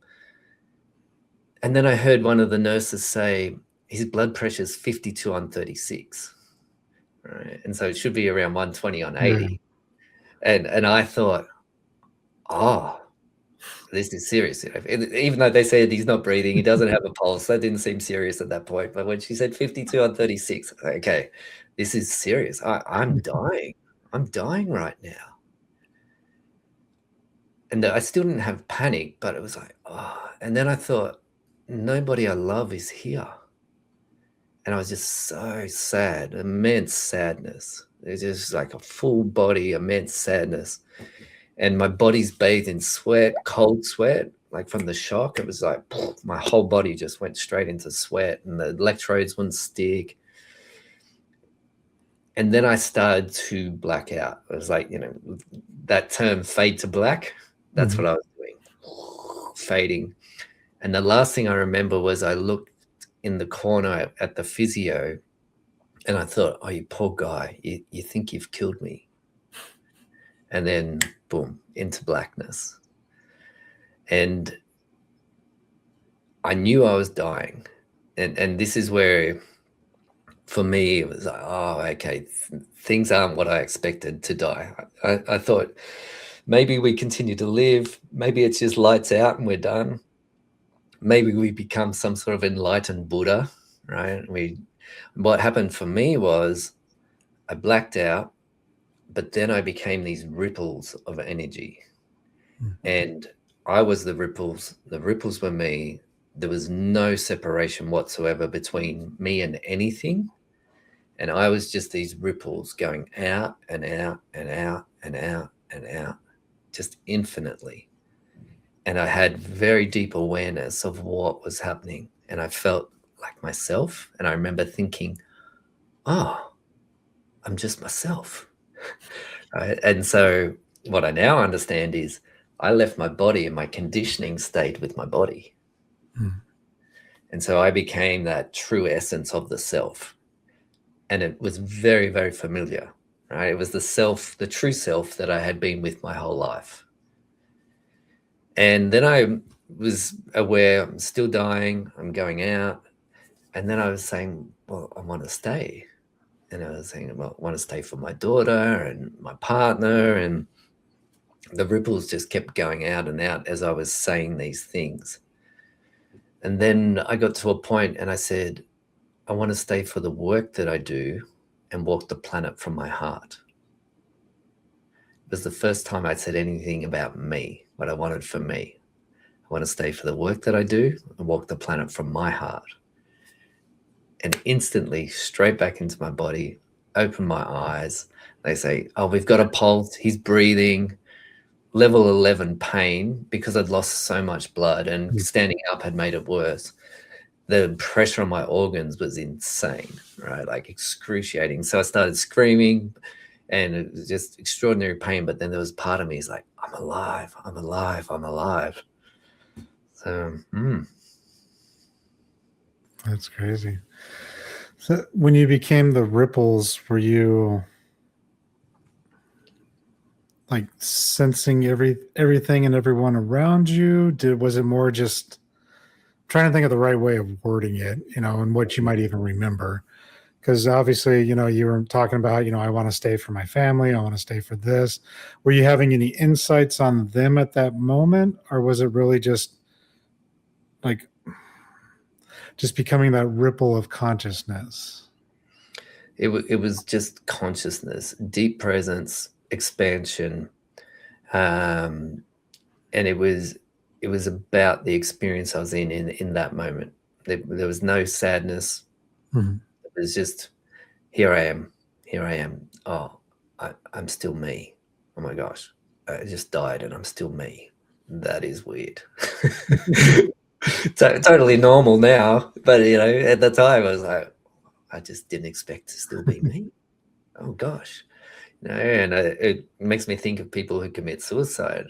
[SPEAKER 2] And then I heard one of the nurses say, his blood pressure is 52 on 36. Right? And so it should be around 120 on 80. And I thought, oh, this is serious. Even though they said he's not breathing, he doesn't have a pulse, that didn't seem serious at that point. But when she said 52 on 36, okay, this is serious. I'm dying. I'm dying right now. And I still didn't have panic, but it was like, oh. And then I thought, nobody I love is here. And I was just so sad, immense sadness. It's just like a full body, immense sadness. And my body's bathed in sweat, cold sweat, like from the shock. It was like my whole body just went straight into sweat, and the electrodes wouldn't stick. And then I started to black out. It was like, that term fade to black. That's what I was doing, fading. And the last thing I remember was I looked in the corner at the physio, and I thought, oh, you poor guy, you think you've killed me. And then boom, into blackness. And I knew I was dying. And this is where, for me, it was like, oh, okay, things aren't what I expected to die. I thought maybe we continue to live. Maybe it's just lights out and we're done. Maybe we become some sort of enlightened Buddha, right? What happened for me was I blacked out, but then I became these ripples of energy. And I was the ripples. The ripples were me. There was no separation whatsoever between me and anything. And I was just these ripples going out and out and out and out and out, just infinitely. And I had very deep awareness of what was happening. And I felt like myself. And I remember thinking, oh, I'm just myself. Right? And so what I now understand is I left my body, and my conditioning stayed with my body. And so I became that true essence of the self. And it was very, very familiar, right? It was the self, the true self that I had been with my whole life. And then I was aware I'm still dying, I'm going out. And then I was saying, well, I want to stay. And I was saying, well, I want to stay for my daughter and my partner. And the ripples just kept going out and out as I was saying these things. And then I got to a point and I said, I want to stay for the work that I do and walk the planet from my heart. It was the first time I'd said anything about me, what I wanted for me. I want to stay for the work that I do and walk the planet from my heart. And instantly, straight back into my body, open my eyes. They say, oh, we've got a pulse, he's breathing, level 11 pain, because I'd lost so much blood and standing up had made it worse. The pressure on my organs was insane, right? Like excruciating. So I started screaming, and it was just extraordinary pain. But then there was part of me is like, I'm alive, I'm alive, I'm alive. So,
[SPEAKER 1] That's crazy. So when you became the ripples, were you like sensing everything and everyone around you? Was it more just trying to think of the right way of wording it, and what you might even remember? Because obviously, you were talking about, I want to stay for my family, I want to stay for this. Were you having any insights on them at that moment, or was it really just like just becoming that ripple of consciousness?
[SPEAKER 2] It was just consciousness, deep presence, expansion, and it was about the experience I was in that moment. There was no sadness.
[SPEAKER 1] Mhm.
[SPEAKER 2] It was just, here I am, here I am. Oh, I'm still me. Oh my gosh, I just died and I'm still me. That is weird. Totally normal now, but at the time I was like, I just didn't expect to still be me. Oh gosh, and it makes me think of people who commit suicide.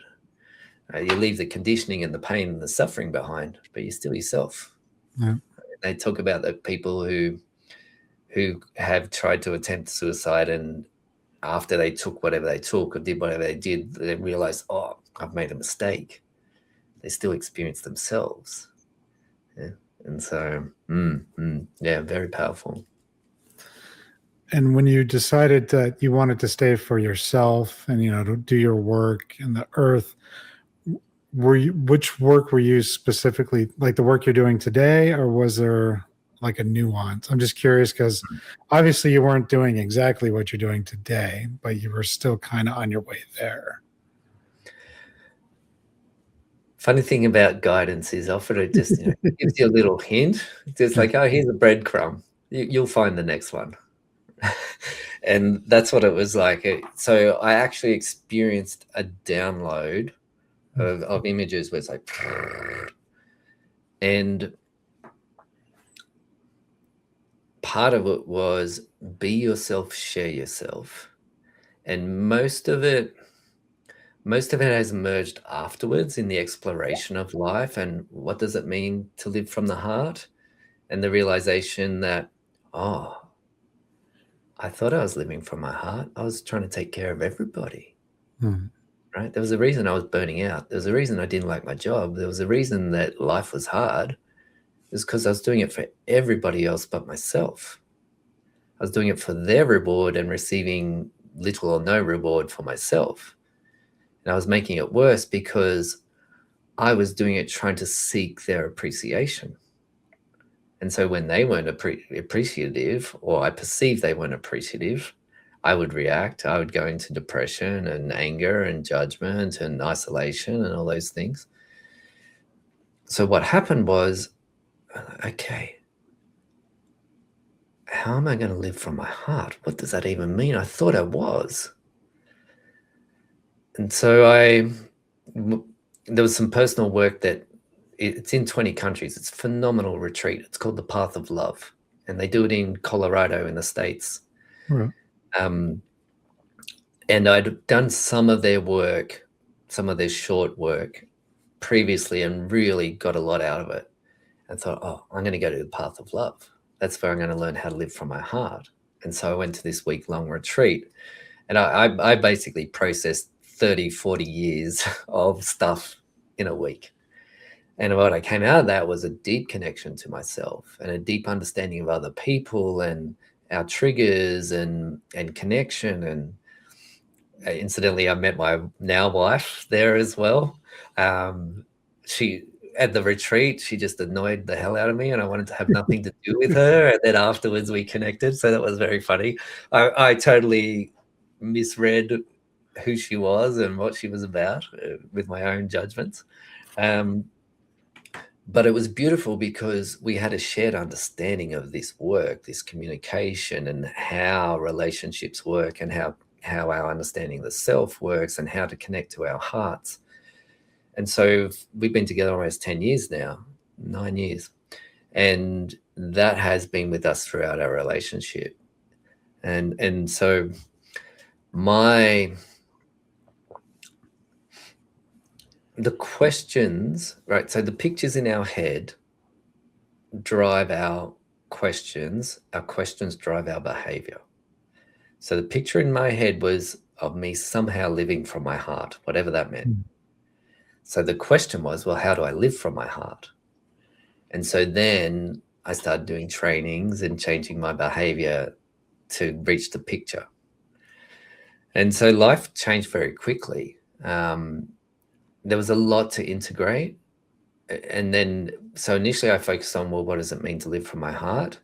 [SPEAKER 2] You leave the conditioning and the pain and the suffering behind, but you're still yourself.
[SPEAKER 1] Yeah.
[SPEAKER 2] They talk about the people who have tried to attempt suicide, and after they took whatever they took or did whatever they did, they realized, oh, I've made a mistake. They still experience themselves. Yeah. And so, yeah, very powerful.
[SPEAKER 1] And when you decided that you wanted to stay for yourself and to do your work in the earth, which work were you specifically, like the work you're doing today, or was there like a nuance? I'm just curious because obviously you weren't doing exactly what you're doing today, but you were still kind of on your way there.
[SPEAKER 2] Funny thing about guidance is often it just gives you a little hint. It's like, oh, here's a breadcrumb. You'll find the next one. And that's what it was like. So I actually experienced a download of images where it's like, and part of it was be yourself, share yourself. And most of it has emerged afterwards in the exploration of life and what does it mean to live from the heart, and the realization that, oh, I thought I was living from my heart. I was trying to take care of everybody, right? There was a reason I was burning out. There was a reason I didn't like my job. There was a reason that life was hard. It was because I was doing it for everybody else but myself. I was doing it for their reward and receiving little or no reward for myself. And I was making it worse because I was doing it trying to seek their appreciation. And so when they weren't appreciative, or I perceived they weren't appreciative, I would react. I would go into depression and anger and judgment and isolation and all those things. So what happened was, okay, how am I going to live from my heart? What does that even mean? I thought I was. And so there was some personal work that it's in 20 countries. It's a phenomenal retreat. It's called the Path of Love. And they do it in Colorado in the States.
[SPEAKER 1] Right.
[SPEAKER 2] And I'd done some of their work, some of their short work previously, and really got a lot out of it. And thought, oh, I'm going to go to the Path of Love. That's where I'm going to learn how to live from my heart. And so I went to this week-long retreat. And I basically processed 30, 40 years of stuff in a week. And what I came out of that was a deep connection to myself and a deep understanding of other people and our triggers and connection. And incidentally, I met my now wife there as well. She, at the retreat, she just annoyed the hell out of me and I wanted to have nothing to do with her. And then afterwards we connected. So that was very funny. I totally misread who she was and what she was about with my own judgments. But it was beautiful because we had a shared understanding of this work, this communication, and how relationships work and how our understanding of the self works and how to connect to our hearts. And so we've been together almost 10 years now, 9 years. And that has been with us throughout our relationship. And so the questions, right? So the pictures in our head drive our questions drive our behavior. So the picture in my head was, of me somehow living from my heart, whatever that meant.
[SPEAKER 1] Mm.
[SPEAKER 2] So the question was, well, how do I live from my heart? And so then I started doing trainings and changing my behavior to reach the picture. And so life changed very quickly. There was a lot to integrate. And then, so initially I focused on, well, what does it mean to live from my heart?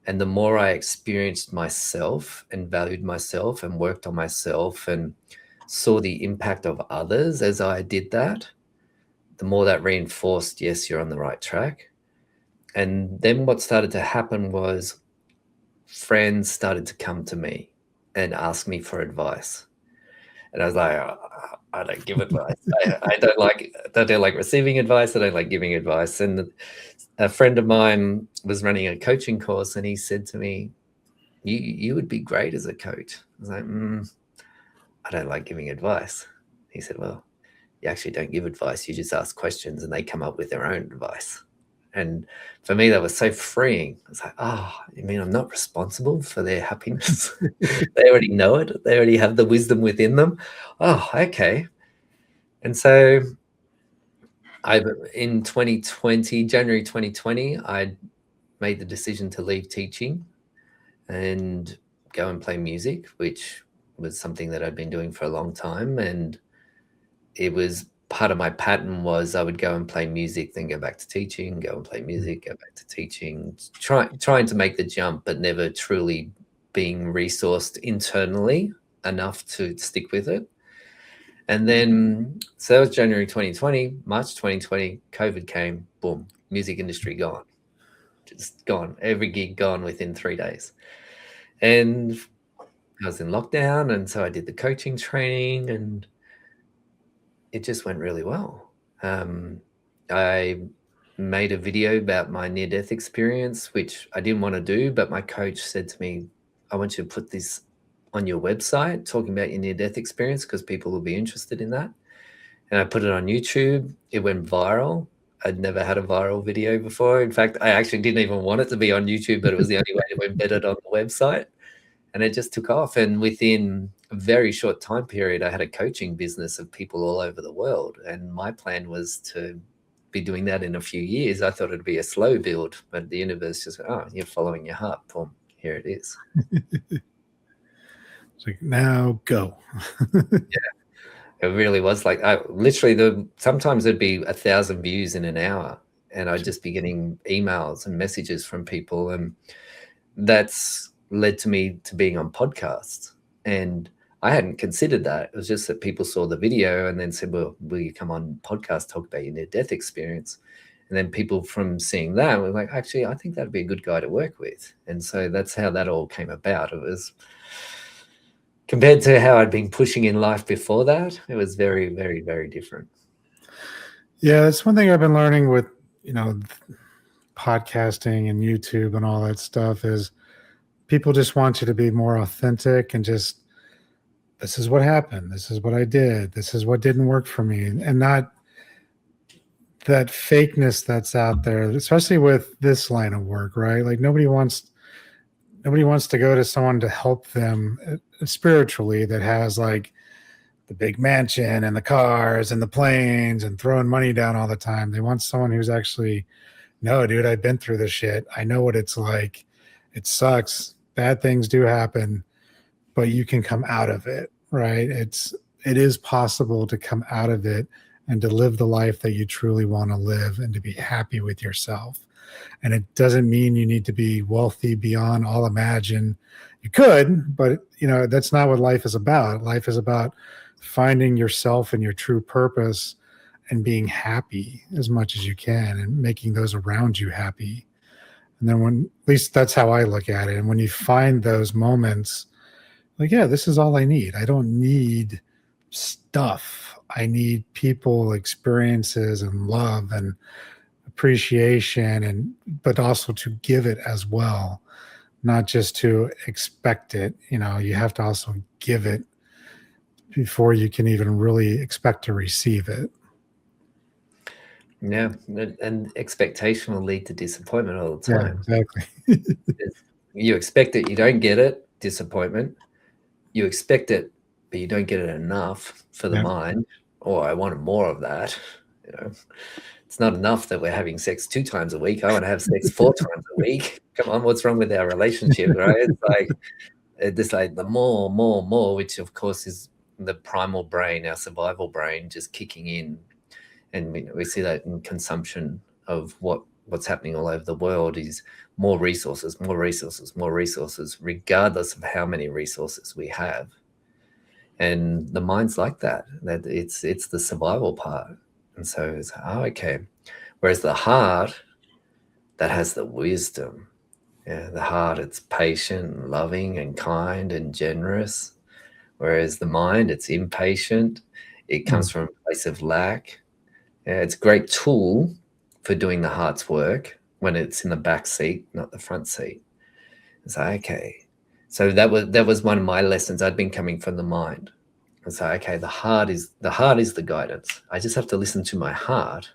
[SPEAKER 2] And the more I experienced myself and valued myself and worked on myself and saw the impact of others as I did that, the more that reinforced, yes, you're on the right track. And then what started to happen was friends started to come to me and ask me for advice. And I was like, "Oh, I don't give advice. I don't like receiving advice. I don't like giving advice." And a friend of mine was running a coaching course, and he said to me, you would be great as a coach. I was like, I don't like giving advice. He said, well, you actually don't give advice. You just ask questions and they come up with their own advice. And for me, that was so freeing. I was like, oh, you mean I'm not responsible for their happiness? They already know it. They already have the wisdom within them. Oh, okay. And so in 2020, January 2020, I made the decision to leave teaching and go and play music, which was something that I'd been doing for a long time. And it was part of my pattern was I would go and play music, then go back to teaching, go and play music, go back to teaching, trying to make the jump, but never truly being resourced internally enough to stick with it. And then, so that was January 2020, March 2020, COVID came, boom, music industry gone, just gone, every gig gone within 3 days. And I was in lockdown, and so I did the coaching training, and it just went really well. I made a video about my near-death experience, which I didn't want to do, but my coach said to me, I want you to put this on your website, talking about your near-death experience, because people will be interested in that. And I put it on YouTube. It went viral. I'd never had a viral video before. In fact, I actually didn't even want it to be on YouTube, but it was the only way to embed it on the website. And it just took off. And within a very short time period, I had a coaching business of people all over the world. And my plan was to be doing that in a few years. I thought it'd be a slow build, but the universe just, oh, you're following your heart. Boom, here it is.
[SPEAKER 1] It's like, now go.
[SPEAKER 2] Yeah, it really was like, sometimes there'd be 1,000 views in an hour, and I'd just be getting emails and messages from people. And that's led to me to being on podcasts. And I hadn't considered that. It was just that people saw the video and then said, well, will you come on podcast, talk about your near-death experience? And then people from seeing that were like, actually, I think that'd be a good guy to work with. And so that's how that all came about. It was, compared to how I'd been pushing in life before that, it was very, very, very different.
[SPEAKER 1] Yeah, that's one thing I've been learning with, podcasting and YouTube and all that stuff is people just want you to be more authentic and just, this is what happened. This is what I did. This is what didn't work for me. And not that fakeness that's out there, especially with this line of work, right? Like nobody wants to go to someone to help them spiritually that has like the big mansion and the cars and the planes and throwing money down all the time. They want someone who's actually, no, dude, I've been through this shit. I know what it's like. It sucks. Bad things do happen, but you can come out of it, right? It is possible to come out of it and to live the life that you truly want to live and to be happy with yourself. And it doesn't mean you need to be wealthy beyond all imagine. You could, but that's not what life is about. Life is about finding yourself and your true purpose and being happy as much as you can and making those around you happy. And then at least that's how I look at it. And when you find those moments, like, yeah, this is all I need. I don't need stuff. I need people, experiences, and love and appreciation, but also to give it as well, not just to expect it. You have to also give it before you can even really expect to receive it.
[SPEAKER 2] Yeah, and expectation will lead to disappointment all the time.
[SPEAKER 1] Yeah, exactly.
[SPEAKER 2] You expect it, you don't get it, disappointment. You expect it, but you don't get it enough for the
[SPEAKER 1] Yeah.
[SPEAKER 2] mind. Or I wanted more of that. You know, it's not enough that we're having sex 2 times a week. I want to have sex 4 times a week. Come on, what's wrong with our relationship, right? It's like the more, which of course is the primal brain, our survival brain, just kicking in. And we see that in consumption of what's happening all over the world is more resources, regardless of how many resources we have. And the mind's like that it's the survival part. And so it's, okay. Whereas the heart, that has the wisdom. Yeah, the heart, it's patient and loving and kind and generous. Whereas the mind, it's impatient. It comes from a place of lack. Yeah, it's a great tool for doing the heart's work when it's in the back seat, not the front seat. It's like, okay. So that was one of my lessons. I'd been coming from the mind. And so, okay, the heart is the guidance. I just have to listen to my heart.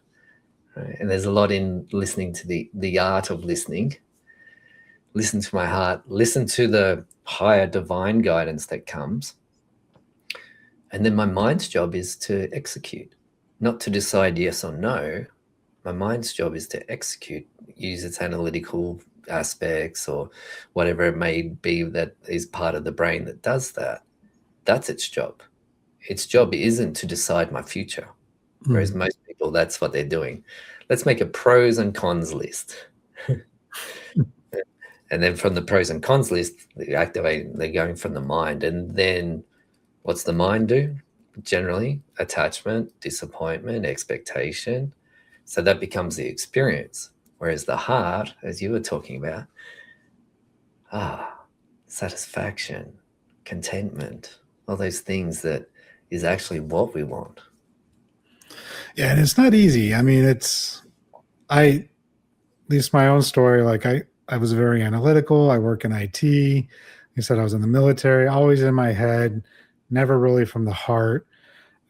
[SPEAKER 2] Right? And there's a lot in listening to the art of listening. Listen to my heart, listen to the higher divine guidance that comes. And then my mind's job is to execute, not to decide yes or no. My mind's job is to execute, use its analytical aspects or whatever it may be that is part of the brain that does that. That's its job. Its job isn't to decide my future. Whereas most people, that's what they're doing. Let's make a pros and cons list. And then from the pros and cons list, they're going from the mind. And then what's the mind do? Generally, attachment, disappointment, expectation. So that becomes the experience. Whereas the heart, as you were talking about, satisfaction, contentment, all those things that is actually what we want.
[SPEAKER 1] Yeah, and it's not easy. I mean, at least my own story, like I was very analytical. I work in IT. I said I was in the military, always in my head, never really from the heart.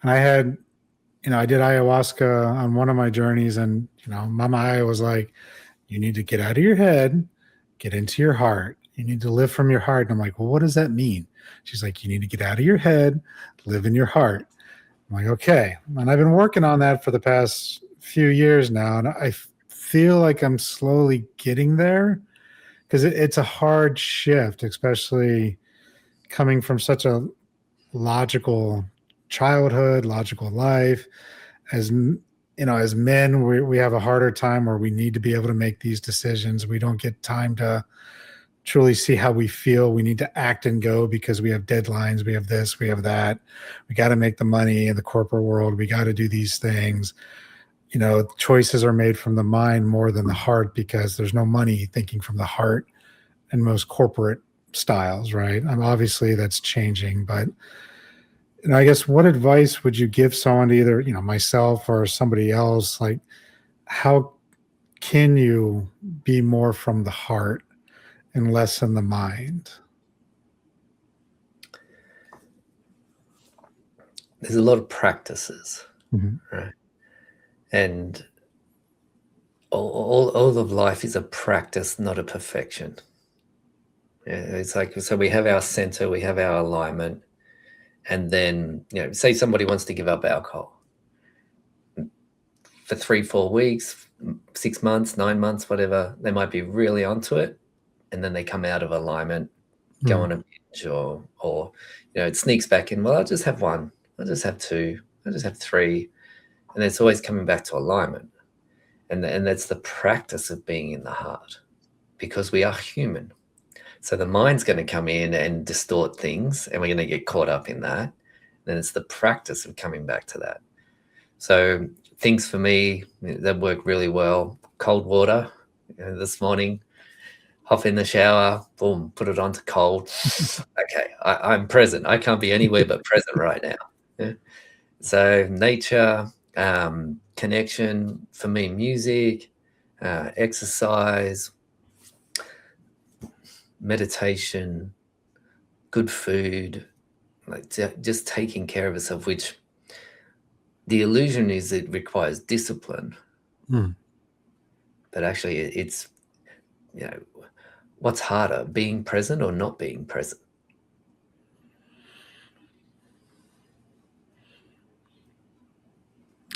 [SPEAKER 1] And I did ayahuasca on one of my journeys, and Mama Aya was like, "You need to get out of your head, get into your heart. You need to live from your heart." And I'm like, "Well, what does that mean?" She's like, "You need to get out of your head, live in your heart." I'm like, "Okay." And I've been working on that for the past few years now, and I feel like I'm slowly getting there, because it's a hard shift, especially coming from such a logical childhood, logical life. As as men, we have a harder time where we need to be able to make these decisions. We don't get time to truly see how we feel. We need to act and go because we have deadlines. We have this, we have that. We got to make the money in the corporate world. We got to do these things. Choices are made from the mind more than the heart, because there's no money thinking from the heart in most corporate styles, right? Obviously that's changing, but I guess, what advice would you give someone, to either myself or somebody else? Like, how can you be more from the heart and less in the mind?
[SPEAKER 2] There's a lot of practices,
[SPEAKER 1] Mm-hmm.
[SPEAKER 2] right? And all of life is a practice, not a perfection. Yeah, it's like, so we have our center, we have our alignment, and then say somebody wants to give up alcohol for 3-4 weeks, 6 months, 9 months, whatever. They might be really onto it, and then they come out of alignment, go on a binge, or it sneaks back in. Well, I'll just have one, I'll just have two, I'll just have three, and it's always coming back to alignment. And that's the practice of being in the heart, because we are human. So the mind's going to come in and distort things, and we're going to get caught up in that. Then it's the practice of coming back to that. So things for me that work really well: cold water. This morning, hop in the shower, boom, put it onto cold. Okay, I'm present. I can't be anywhere but present right now. Yeah. So nature, connection for me, music, exercise, meditation, good food, like just taking care of yourself, which the illusion is it requires discipline. But actually it's, what's harder, being present or not being present?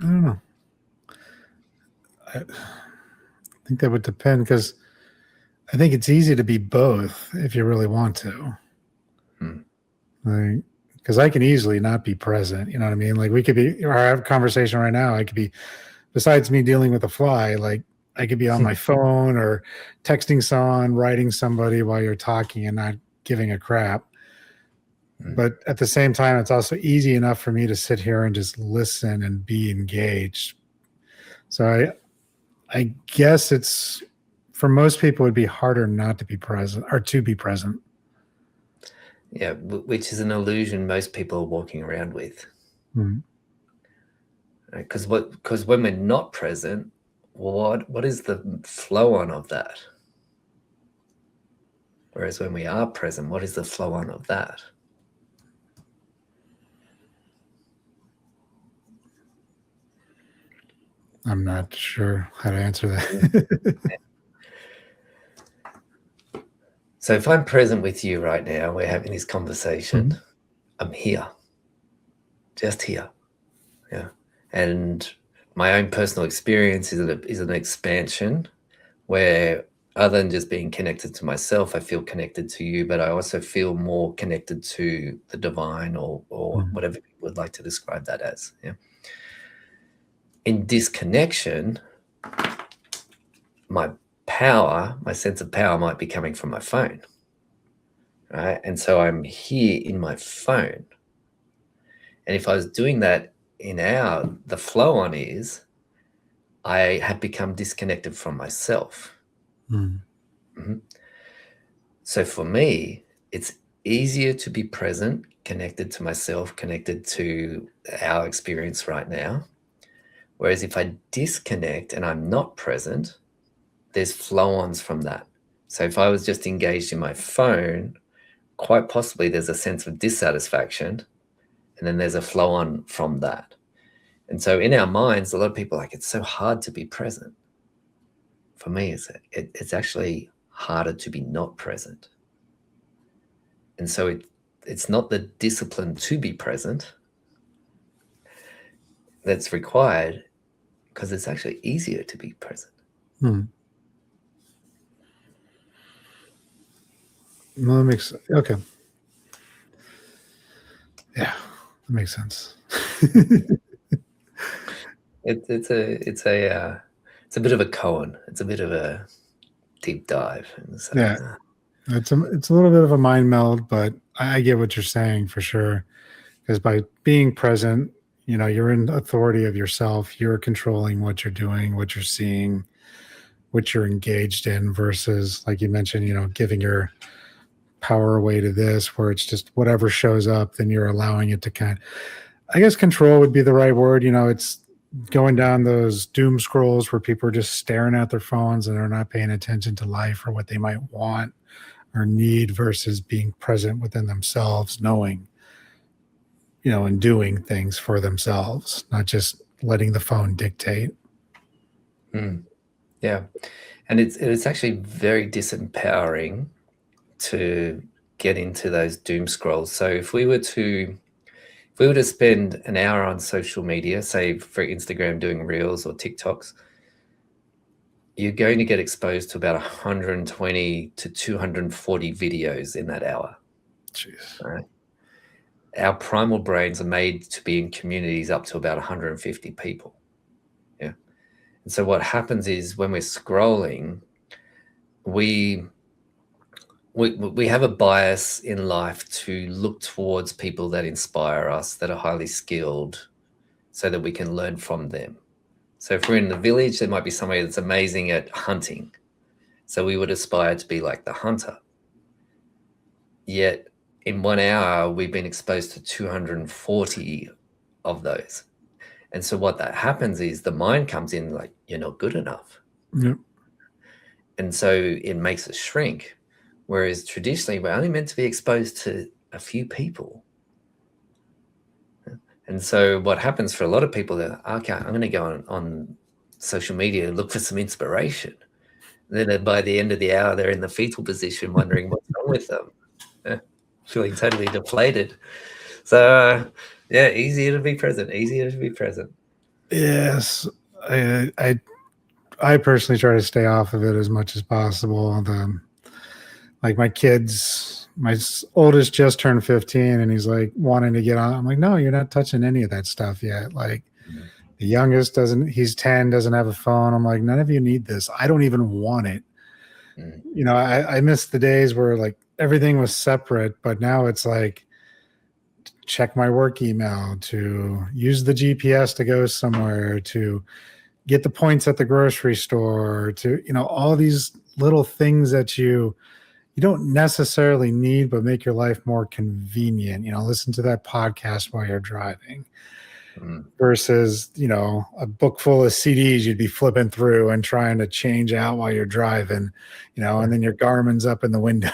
[SPEAKER 1] I don't know. I think that would depend, because I think it's easy to be both if you really want to. Like, because I can easily not be present. You know what I mean? Like, we could be, or have a conversation right now. I could be, besides me dealing with a fly, like I could be on my phone or texting someone, writing somebody while you're talking and not giving a crap. But at the same time, it's also easy enough for me to sit here and just listen and be engaged. So I guess it's, for most people, it'd be harder not to be present or to be present.
[SPEAKER 2] Yeah, which is an illusion most people are walking around with. Because when we're not present, what is the flow on of that? Whereas when we are present, what is the flow on of that?
[SPEAKER 1] I'm not sure how to answer that.
[SPEAKER 2] So if I'm present with you right now, we're having this conversation, I'm here, just here. Yeah. And my own personal experience is an expansion where, other than just being connected to myself, I feel connected to you, but I also feel more connected to the divine, or whatever people would like to describe that as. Yeah. In disconnection, my sense of power might be coming from my phone, right? And so I'm here in my phone. And if I was doing that the flow on is, I have become disconnected from myself. So for me, it's easier to be present, connected to myself, connected to our experience right now. Whereas if I disconnect and I'm not present, there's flow-ons from that. So if I was just engaged in my phone, quite possibly there's a sense of dissatisfaction, and then there's a flow-on from that. And so in our minds, a lot of people are like, it's so hard to be present. For me, it's actually harder to be not present. And so it's not the discipline to be present that's required, because it's actually easier to be present.
[SPEAKER 1] Well, that makes, okay. Yeah, that makes sense.
[SPEAKER 2] It's a bit of a koan. It's a bit of a deep dive. So,
[SPEAKER 1] yeah, it's a little bit of a mind meld, but I get what you're saying for sure. Because by being present, you're in authority of yourself. You're controlling what you're doing, what you're seeing, what you're engaged in, versus, like you mentioned, giving your power away to this, where it's just whatever shows up, then you're allowing it to I guess control would be the right word. It's going down those doom scrolls where people are just staring at their phones and they're not paying attention to life or what they might want or need, versus being present within themselves, knowing, and doing things for themselves, not just letting the phone dictate.
[SPEAKER 2] Yeah. And it's actually very disempowering to get into those doom scrolls. So if we were to spend an hour on social media, say for Instagram doing reels or TikToks, you're going to get exposed to about 120 to 240 videos in that hour.
[SPEAKER 1] Jeez.
[SPEAKER 2] Right? Our primal brains are made to be in communities up to about 150 people. Yeah. And so what happens is, when we're scrolling, we have a bias in life to look towards people that inspire us, that are highly skilled, so that we can learn from them. So if we're in the village, there might be somebody that's amazing at hunting. So we would aspire to be like the hunter. Yet in 1 hour, we've been exposed to 240 of those. And so what that happens is, the mind comes in like, you're not good enough.
[SPEAKER 1] Yep.
[SPEAKER 2] And so it makes us shrink. Whereas traditionally, we're only meant to be exposed to a few people. And so what happens for a lot of people, they're like, okay, I'm going to go on social media and look for some inspiration. And then by the end of the hour, they're in the fetal position, wondering what's wrong with them, feeling totally deflated. So, yeah, easier to be present.
[SPEAKER 1] Yes, I personally try to stay off of it as much as possible. Like my kids, oldest just turned 15, and he's like wanting to get on. I'm like, no, you're not touching any of that stuff yet. Like
[SPEAKER 2] Mm.
[SPEAKER 1] the youngest doesn't. He's 10, doesn't have a phone. I'm like, none of you need this. I don't even want it.
[SPEAKER 2] Mm.
[SPEAKER 1] I miss the days where like everything was separate, but now it's like check my work email, to use the GPS to go somewhere, to get the points at the grocery store, to all these little things that you don't necessarily need but make your life more convenient. Listen to that podcast while you're driving
[SPEAKER 2] Mm.
[SPEAKER 1] versus a book full of CDs you'd be flipping through and trying to change out while you're driving, and then your Garmin's up in the window.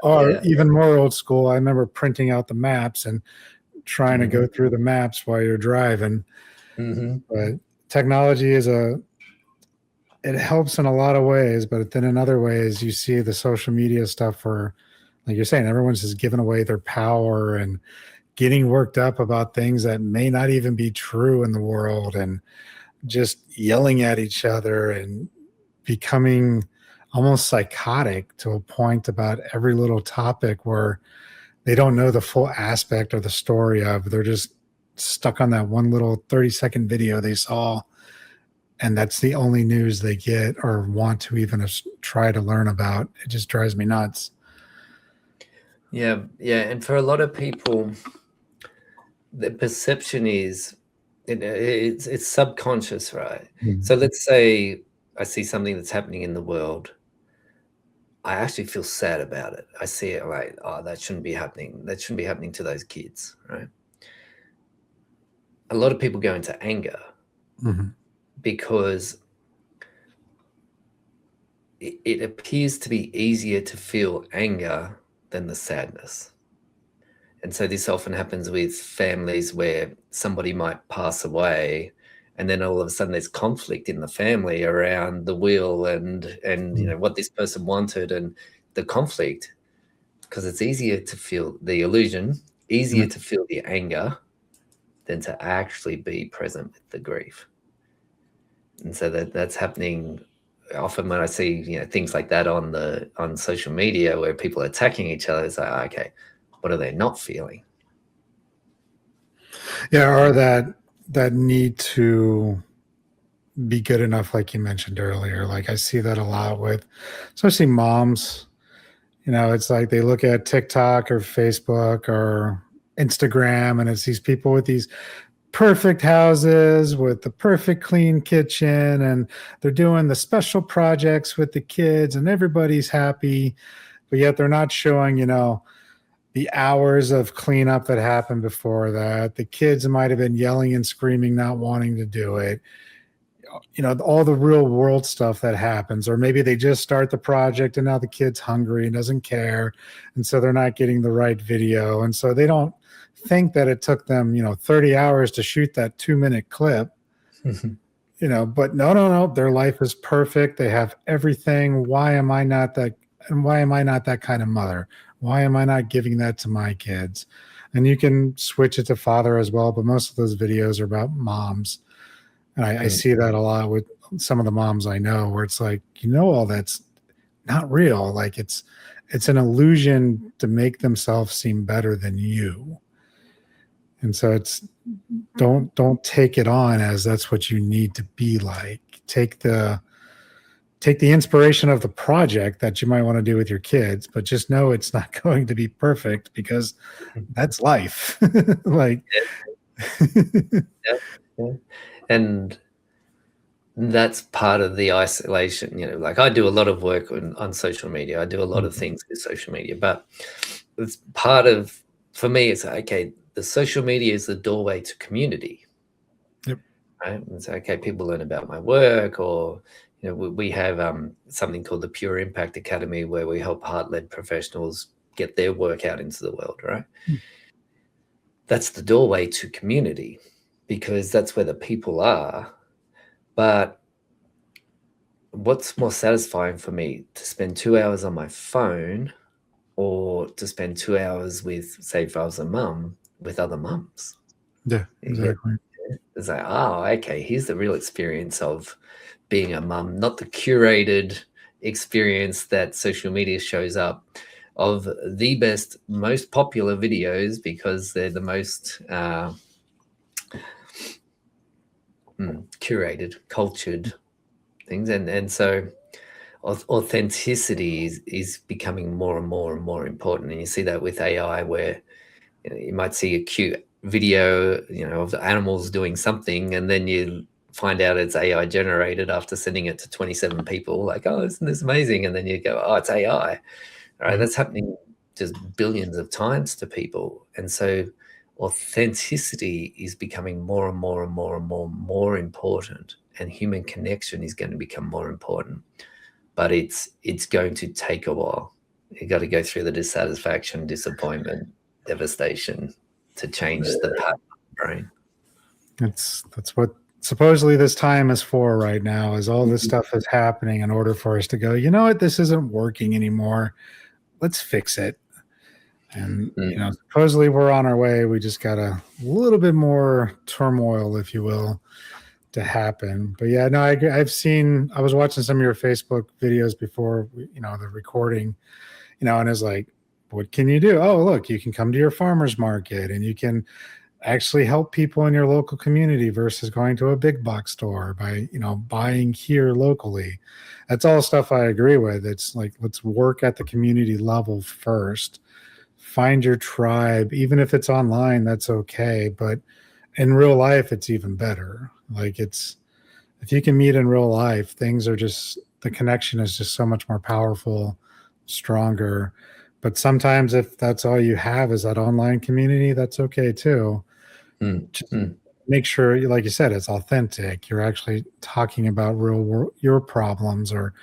[SPEAKER 1] Or
[SPEAKER 2] Yeah.
[SPEAKER 1] even more old school, I remember printing out the maps and trying to
[SPEAKER 2] Mhm.
[SPEAKER 1] go through the maps while you're driving.
[SPEAKER 2] Mhm.
[SPEAKER 1] But technology it helps in a lot of ways, but then in other ways you see the social media stuff where, like you're saying, everyone's just giving away their power and getting worked up about things that may not even be true in the world, and just yelling at each other and becoming almost psychotic to a point about every little topic where they don't know the full aspect or the story of. They're just stuck on that one little 30-second video they saw, and that's the only news they get or want to even try to learn about. It just drives me nuts.
[SPEAKER 2] Yeah, and for a lot of people, the perception is it's subconscious, right? So let's say I see something that's happening in the world. I actually feel sad about it. I see it like, oh, that shouldn't be happening. That shouldn't be happening to those kids, right? A lot of people go into anger
[SPEAKER 1] Mhm.
[SPEAKER 2] because it appears to be easier to feel anger than the sadness. And so this often happens with families where somebody might pass away, and then all of a sudden there's conflict in the family around the will and what this person wanted, and the conflict, because it's easier to feel the illusion, easier to feel the anger than to actually be present with the grief. And so that's happening often when I see things like that on social media where people are attacking each other. It's like, okay, what are they not feeling?
[SPEAKER 1] Yeah, or that need to be good enough, like you mentioned earlier. Like I see that a lot with, especially moms. It's like they look at TikTok or Facebook or Instagram, and it's these people with these perfect houses with the perfect clean kitchen, and they're doing the special projects with the kids, and everybody's happy, but yet they're not showing, the hours of cleanup that happened before that. The kids might have been yelling and screaming, not wanting to do it. All the real world stuff that happens, or maybe they just start the project and now the kid's hungry and doesn't care. And so they're not getting the right video. And so they don't think that it took them, 30 hours to shoot that 2-minute clip, but no, their life is perfect. They have everything. Why am I not that? And why am I not that kind of mother? Why am I not giving that to my kids? And you can switch it to father as well, but most of those videos are about moms. And I see that a lot with some of the moms I know, where it's like, all that's not real. Like it's an illusion to make themselves seem better than you. And so it's don't take it on as that's what you need to be like. Take the inspiration of the project that you might want to do with your kids, but just know it's not going to be perfect, because that's life. Like
[SPEAKER 2] Yeah, yeah. And that's part of the isolation. Like I do a lot of work on social media. I do a lot of things with social media, but it's part of, for me, it's okay, the social media is the doorway to community.
[SPEAKER 1] Yep.
[SPEAKER 2] Right? It's okay, people learn about my work, or we have something called the Pure Impact Academy, where we help heart-led professionals get their work out into the world, right? That's the doorway to community, because that's where the people are. But what's more satisfying for me, to spend 2 hours on my phone, or to spend 2 hours with, say, if I was a mum, with other mums?
[SPEAKER 1] Yeah,
[SPEAKER 2] You get,
[SPEAKER 1] exactly.
[SPEAKER 2] It's like, oh, okay, here's the real experience of being a mum, not the curated experience that social media shows up of the best, most popular videos because they're the most curated, cultured things. And so authenticity is becoming more and more and more important. And you see that with AI, where you might see a cute video, of the animals doing something, and then you find out it's AI generated after sending it to 27 people. Like, oh, isn't this amazing? And then you go, oh, it's AI. All right, that's happening just billions of times to people. And so authenticity is becoming more and more and more and more important, and human connection is going to become more important. But it's going to take a while. You got to go through the dissatisfaction, disappointment, devastation to change the pattern of the brain.
[SPEAKER 1] That's what supposedly this time is for right now, is all this stuff is happening in order for us to go, you know what, this isn't working anymore. Let's fix it. And supposedly we're on our way. We just got a little bit more turmoil, if you will, to happen. But yeah, no, I agree. I was watching some of your Facebook videos before, the recording, and it's like, what can you do? Oh, look, you can come to your farmer's market and you can actually help people in your local community versus going to a big box store by, buying here locally. That's all stuff I agree with. It's like, let's work at the community level first. Find your tribe, even if it's online, that's okay. But in real life, it's even better. Like, if you can meet in real life, the connection is just so much more powerful, stronger. But sometimes if that's all you have is that online community, that's okay too. Just make sure, like you said, it's authentic. You're actually talking about your problems, or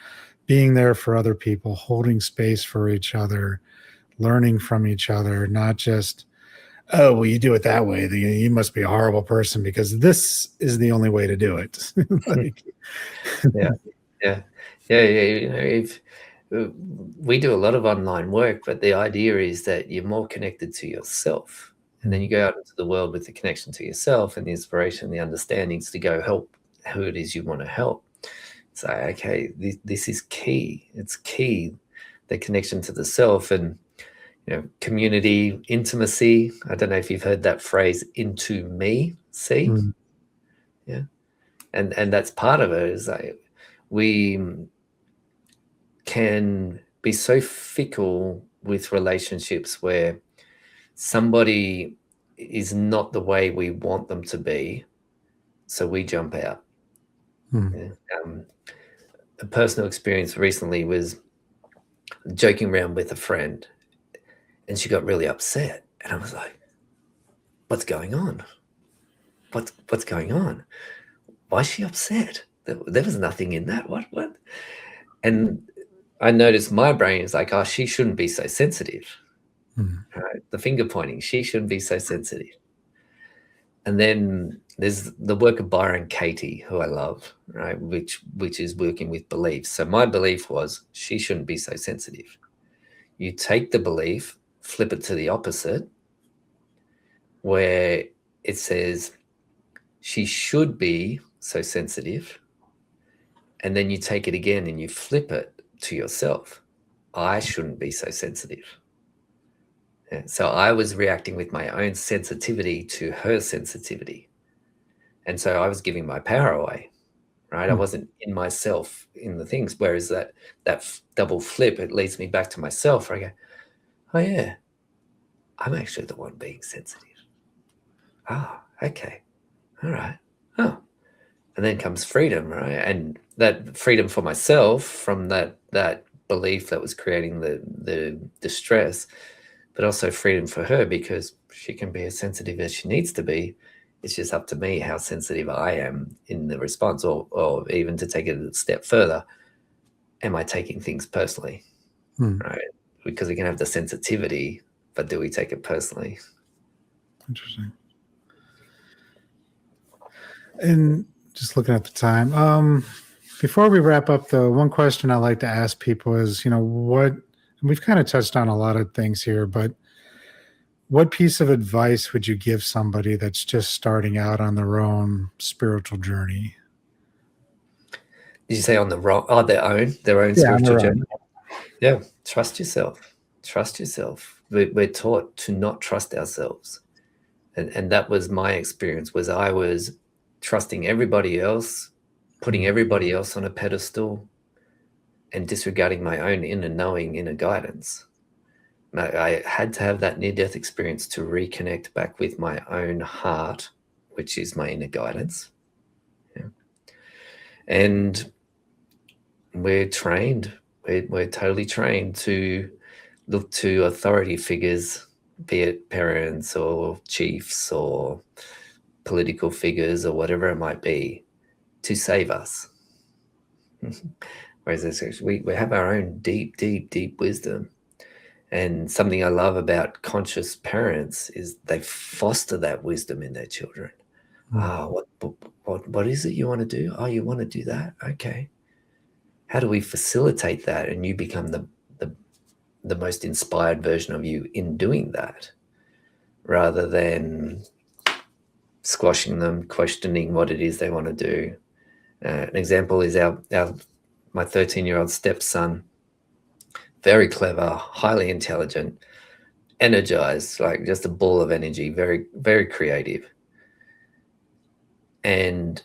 [SPEAKER 1] being there for other people, holding space for each other, learning from each other, not just, oh, well, you do it that way, you must be a horrible person because this is the only way to do it.
[SPEAKER 2] Yeah. If we do a lot of online work, but the idea is that you're more connected to yourself, and then you go out into the world with the connection to yourself and the inspiration, the understandings to go help who it is you want to help. So, okay, this is key. It's key, the connection to the self. And community, intimacy. I don't know if you've heard that phrase, into me, see? Yeah. And that's part of it, is like, we can be so fickle with relationships where somebody is not the way we want them to be, so we jump out. Yeah. A personal experience recently was joking around with a friend, and she got really upset, and I was like, what's going on? What's going on? Why is she upset? There was nothing in that. What? And I noticed my brain is like, oh, she shouldn't be so sensitive. Right? The finger pointing, she shouldn't be so sensitive. And then there's the work of Byron Katie, who I love, right? Which is working with beliefs. So my belief was, she shouldn't be so sensitive. You take the belief, flip it to the opposite, where it says, she should be so sensitive. And then you take it again and you flip it to yourself. I shouldn't be so sensitive. Yeah. So I was reacting with my own sensitivity to her sensitivity. And so I was giving my power away, right? I wasn't in myself in the things. Whereas that double flip, it leads me back to myself, where I go, oh yeah, I'm actually the one being sensitive. Ah, okay. All right. Oh. And then comes freedom, right? And that freedom for myself from that belief that was creating the distress, but also freedom for her, because she can be as sensitive as she needs to be. It's just up to me how sensitive I am in the response, or even to take it a step further, am I taking things personally, right? Because we can have the sensitivity, but do we take it personally?
[SPEAKER 1] Interesting. And just looking at the time, before we wrap up, though, one question I like to ask people is, we've kind of touched on a lot of things here, but what piece of advice would you give somebody that's just starting out on their own spiritual journey?
[SPEAKER 2] Did you say on the wrong? Oh, their own
[SPEAKER 1] Yeah, on
[SPEAKER 2] spiritual
[SPEAKER 1] their
[SPEAKER 2] journey.
[SPEAKER 1] own.
[SPEAKER 2] Yeah, trust yourself. Trust yourself. We're taught to not trust ourselves, and that was my experience. Was I was trusting everybody else, putting everybody else on a pedestal, and disregarding my own inner knowing, inner guidance. I had to have that near-death experience to reconnect back with my own heart, which is my inner guidance. Yeah. And we're trained, we're totally trained to look to authority figures, be it parents or chiefs or political figures or whatever it might be, to save us. Whereas we have our own deep, deep, deep wisdom. And something I love about conscious parents is they foster that wisdom in their children. What is it you want to do? Oh, you want to do that? Okay. How do we facilitate that and you become the most inspired version of you in doing that, rather than squashing them, questioning what it is they want to do? An example is my 13-year-old stepson, very clever, highly intelligent, energized, like just a ball of energy, very, very creative. And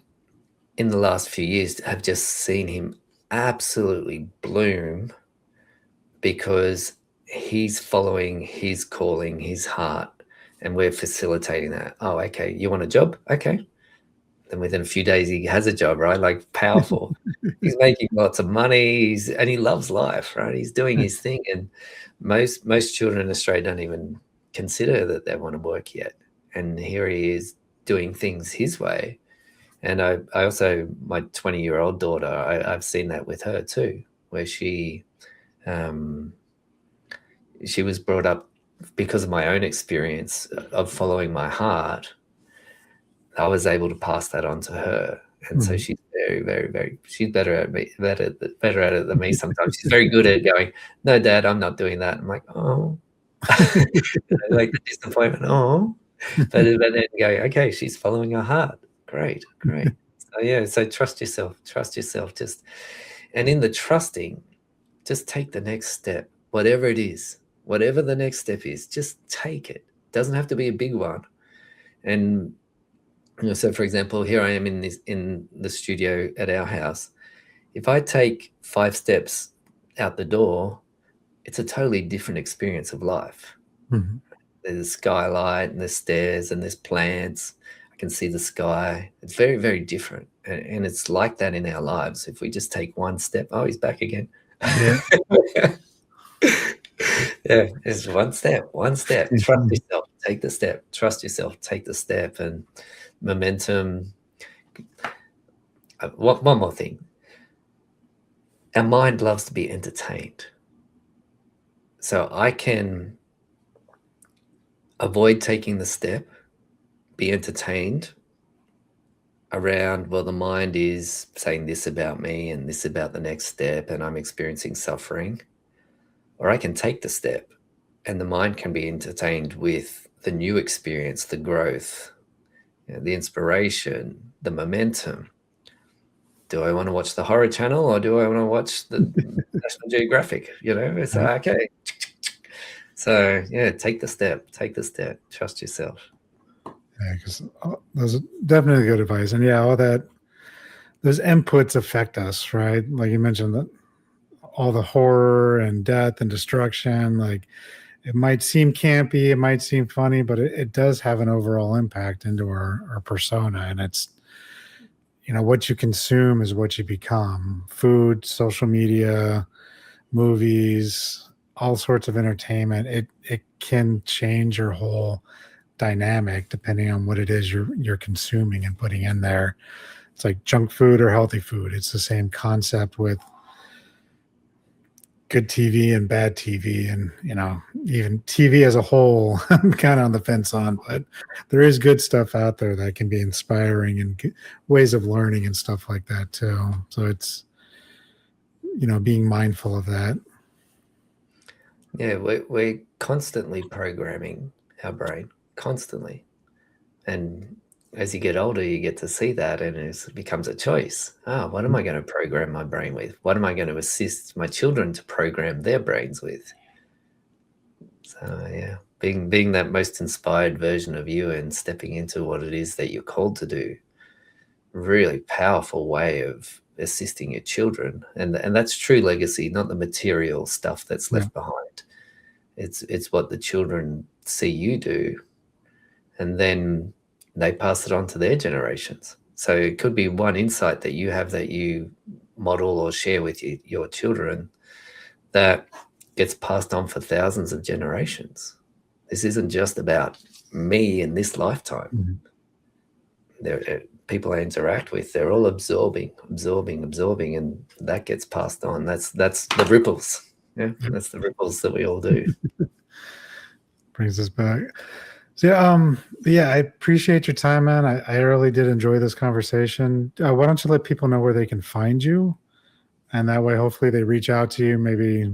[SPEAKER 2] in the last few years, I've just seen him absolutely bloom because he's following his calling, his heart, and we're facilitating that. Oh, okay, you want a job? Okay. Then within a few days, he has a job, right? Like powerful. He's making lots of money, and he loves life, right? He's doing his thing. And most children in Australia don't even consider that they want to work yet. And here he is doing things his way. And I also, my 20-year-old daughter, I've seen that with her too, where she was brought up because of my own experience of following my heart. I was able to pass that on to her. And so she's very, very, very, she's better at it than me sometimes. She's very good at going, no, Dad, I'm not doing that. I'm like, oh, like the disappointment. Oh, but then going, okay, she's following her heart. Great. So yeah, so trust yourself. And in the trusting, just take the next step, whatever it is, whatever the next step is, just take it. Doesn't have to be a big one. And so for example, here I am in the studio at our house. If I take 5 steps out the door, it's a totally different experience of life. There's a skylight and there's stairs and there's plants. I can see the sky. It's very, very different. And it's like that in our lives. If we just take one step, oh, he's back again.
[SPEAKER 1] Yeah.
[SPEAKER 2] Yeah, it's one step. Trust yourself, take the step. Trust yourself, take the step. And momentum. One more thing. Our mind loves to be entertained. So I can avoid taking the step, be entertained around, well, the mind is saying this about me and this about the next step, and I'm experiencing suffering. Or I can take the step and the mind can be entertained with the new experience, the growth, the inspiration, the momentum. Do I want to watch the horror channel or do I want to watch the National Geographic? It's okay. So yeah, take the step, trust yourself.
[SPEAKER 1] Yeah, because those are definitely good advice. And yeah, all that, those inputs affect us, right? Like you mentioned, that all the horror and death and destruction, like it might seem campy, it might seem funny, but it does have an overall impact into our persona. And it's, what you consume is what you become. Food, social media, movies, all sorts of entertainment. It can change your whole dynamic depending on what it is you're consuming and putting in there. It's like junk food or healthy food. It's the same concept with good TV and bad TV, and even TV as a whole. I'm kind of on the fence on, but there is good stuff out there that can be inspiring and ways of learning and stuff like that too. So it's being mindful of that.
[SPEAKER 2] Yeah, we're constantly programming our brain constantly. And as you get older, you get to see that, and it becomes a choice. What am I going to program my brain with? What am I going to assist my children to program their brains with? So yeah, being that most inspired version of you and stepping into what it is that you're called to do, really powerful way of assisting your children. And that's true legacy, not the material stuff that's left behind. It's what the children see you do, and then they pass it on to their generations. So it could be one insight that you have that you model or share with your children that gets passed on for thousands of generations. This isn't just about me in this lifetime. People I interact with, they're all absorbing, and that gets passed on. That's the ripples. Yeah, that's the ripples that we all do.
[SPEAKER 1] Brings us back. So yeah, I appreciate your time, man. I really did enjoy this conversation. Why don't you let people know where they can find you? And that way, hopefully they reach out to you, maybe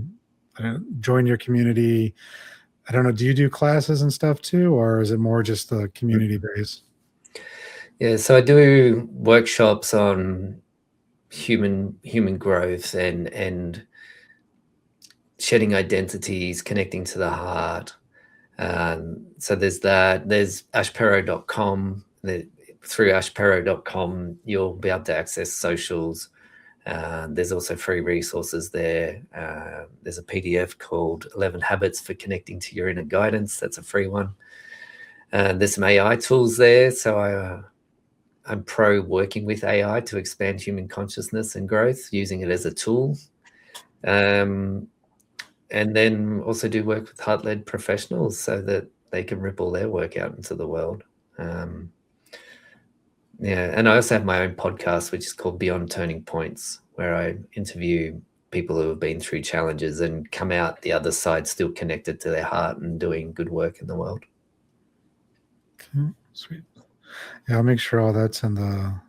[SPEAKER 1] join your community. I don't know, do you do classes and stuff too, or is it more just the community base?
[SPEAKER 2] Yeah, so I do workshops on human growth and shedding identities, connecting to the heart. So there's that. There's ashperrow.com. Through ashperrow.com, you'll be able to access socials. There's also free resources there. There's a PDF called 11 Habits for Connecting to Your Inner Guidance. That's a free one. There's some AI tools there. So I'm pro working with AI to expand human consciousness and growth, using it as a tool. And then also do work with heart-led professionals so that they can ripple their work out into the world. And I also have my own podcast, which is called Beyond Turning Points, where I interview people who have been through challenges and come out the other side still connected to their heart and doing good work in the world.
[SPEAKER 1] Okay, sweet. Yeah, I'll make sure all that's in the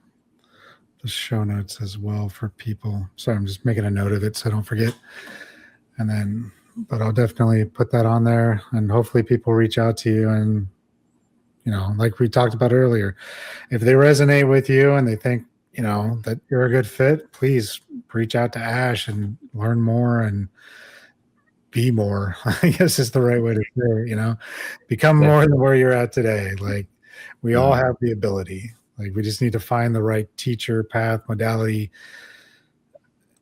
[SPEAKER 1] show notes as well for people. Sorry, I'm just making a note of it so I don't forget. And then, but I'll definitely put that on there, and hopefully people reach out to you. And, like we talked about earlier, if they resonate with you and they think, that you're a good fit, please reach out to Ash and learn more and be more, I guess is the right way to say it, become more than where you're at today. Like, we all have the ability. Like, we just need to find the right teacher, path, modality,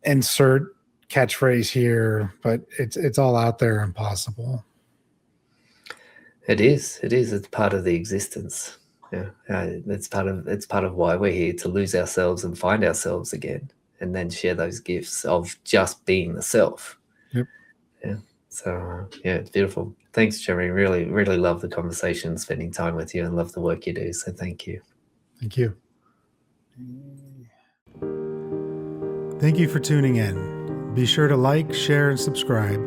[SPEAKER 1] insert catchphrase here, but it's all out there and possible.
[SPEAKER 2] It is. It's part of the existence. Yeah, it's part of why we're here, to lose ourselves and find ourselves again, and then share those gifts of just being the self.
[SPEAKER 1] Yep.
[SPEAKER 2] Yeah. So it's beautiful. Thanks, Jeremy. Really, really love the conversation, spending time with you, and love the work you do. So thank you.
[SPEAKER 1] Thank you. Thank you for tuning in. Be sure to like, share, and subscribe.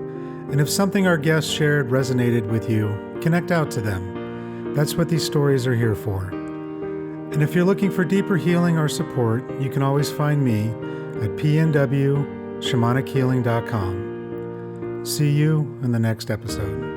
[SPEAKER 1] And if something our guests shared resonated with you, connect out to them. That's what these stories are here for. And if you're looking for deeper healing or support, you can always find me at pnwshamanichealing.com. See you in the next episode.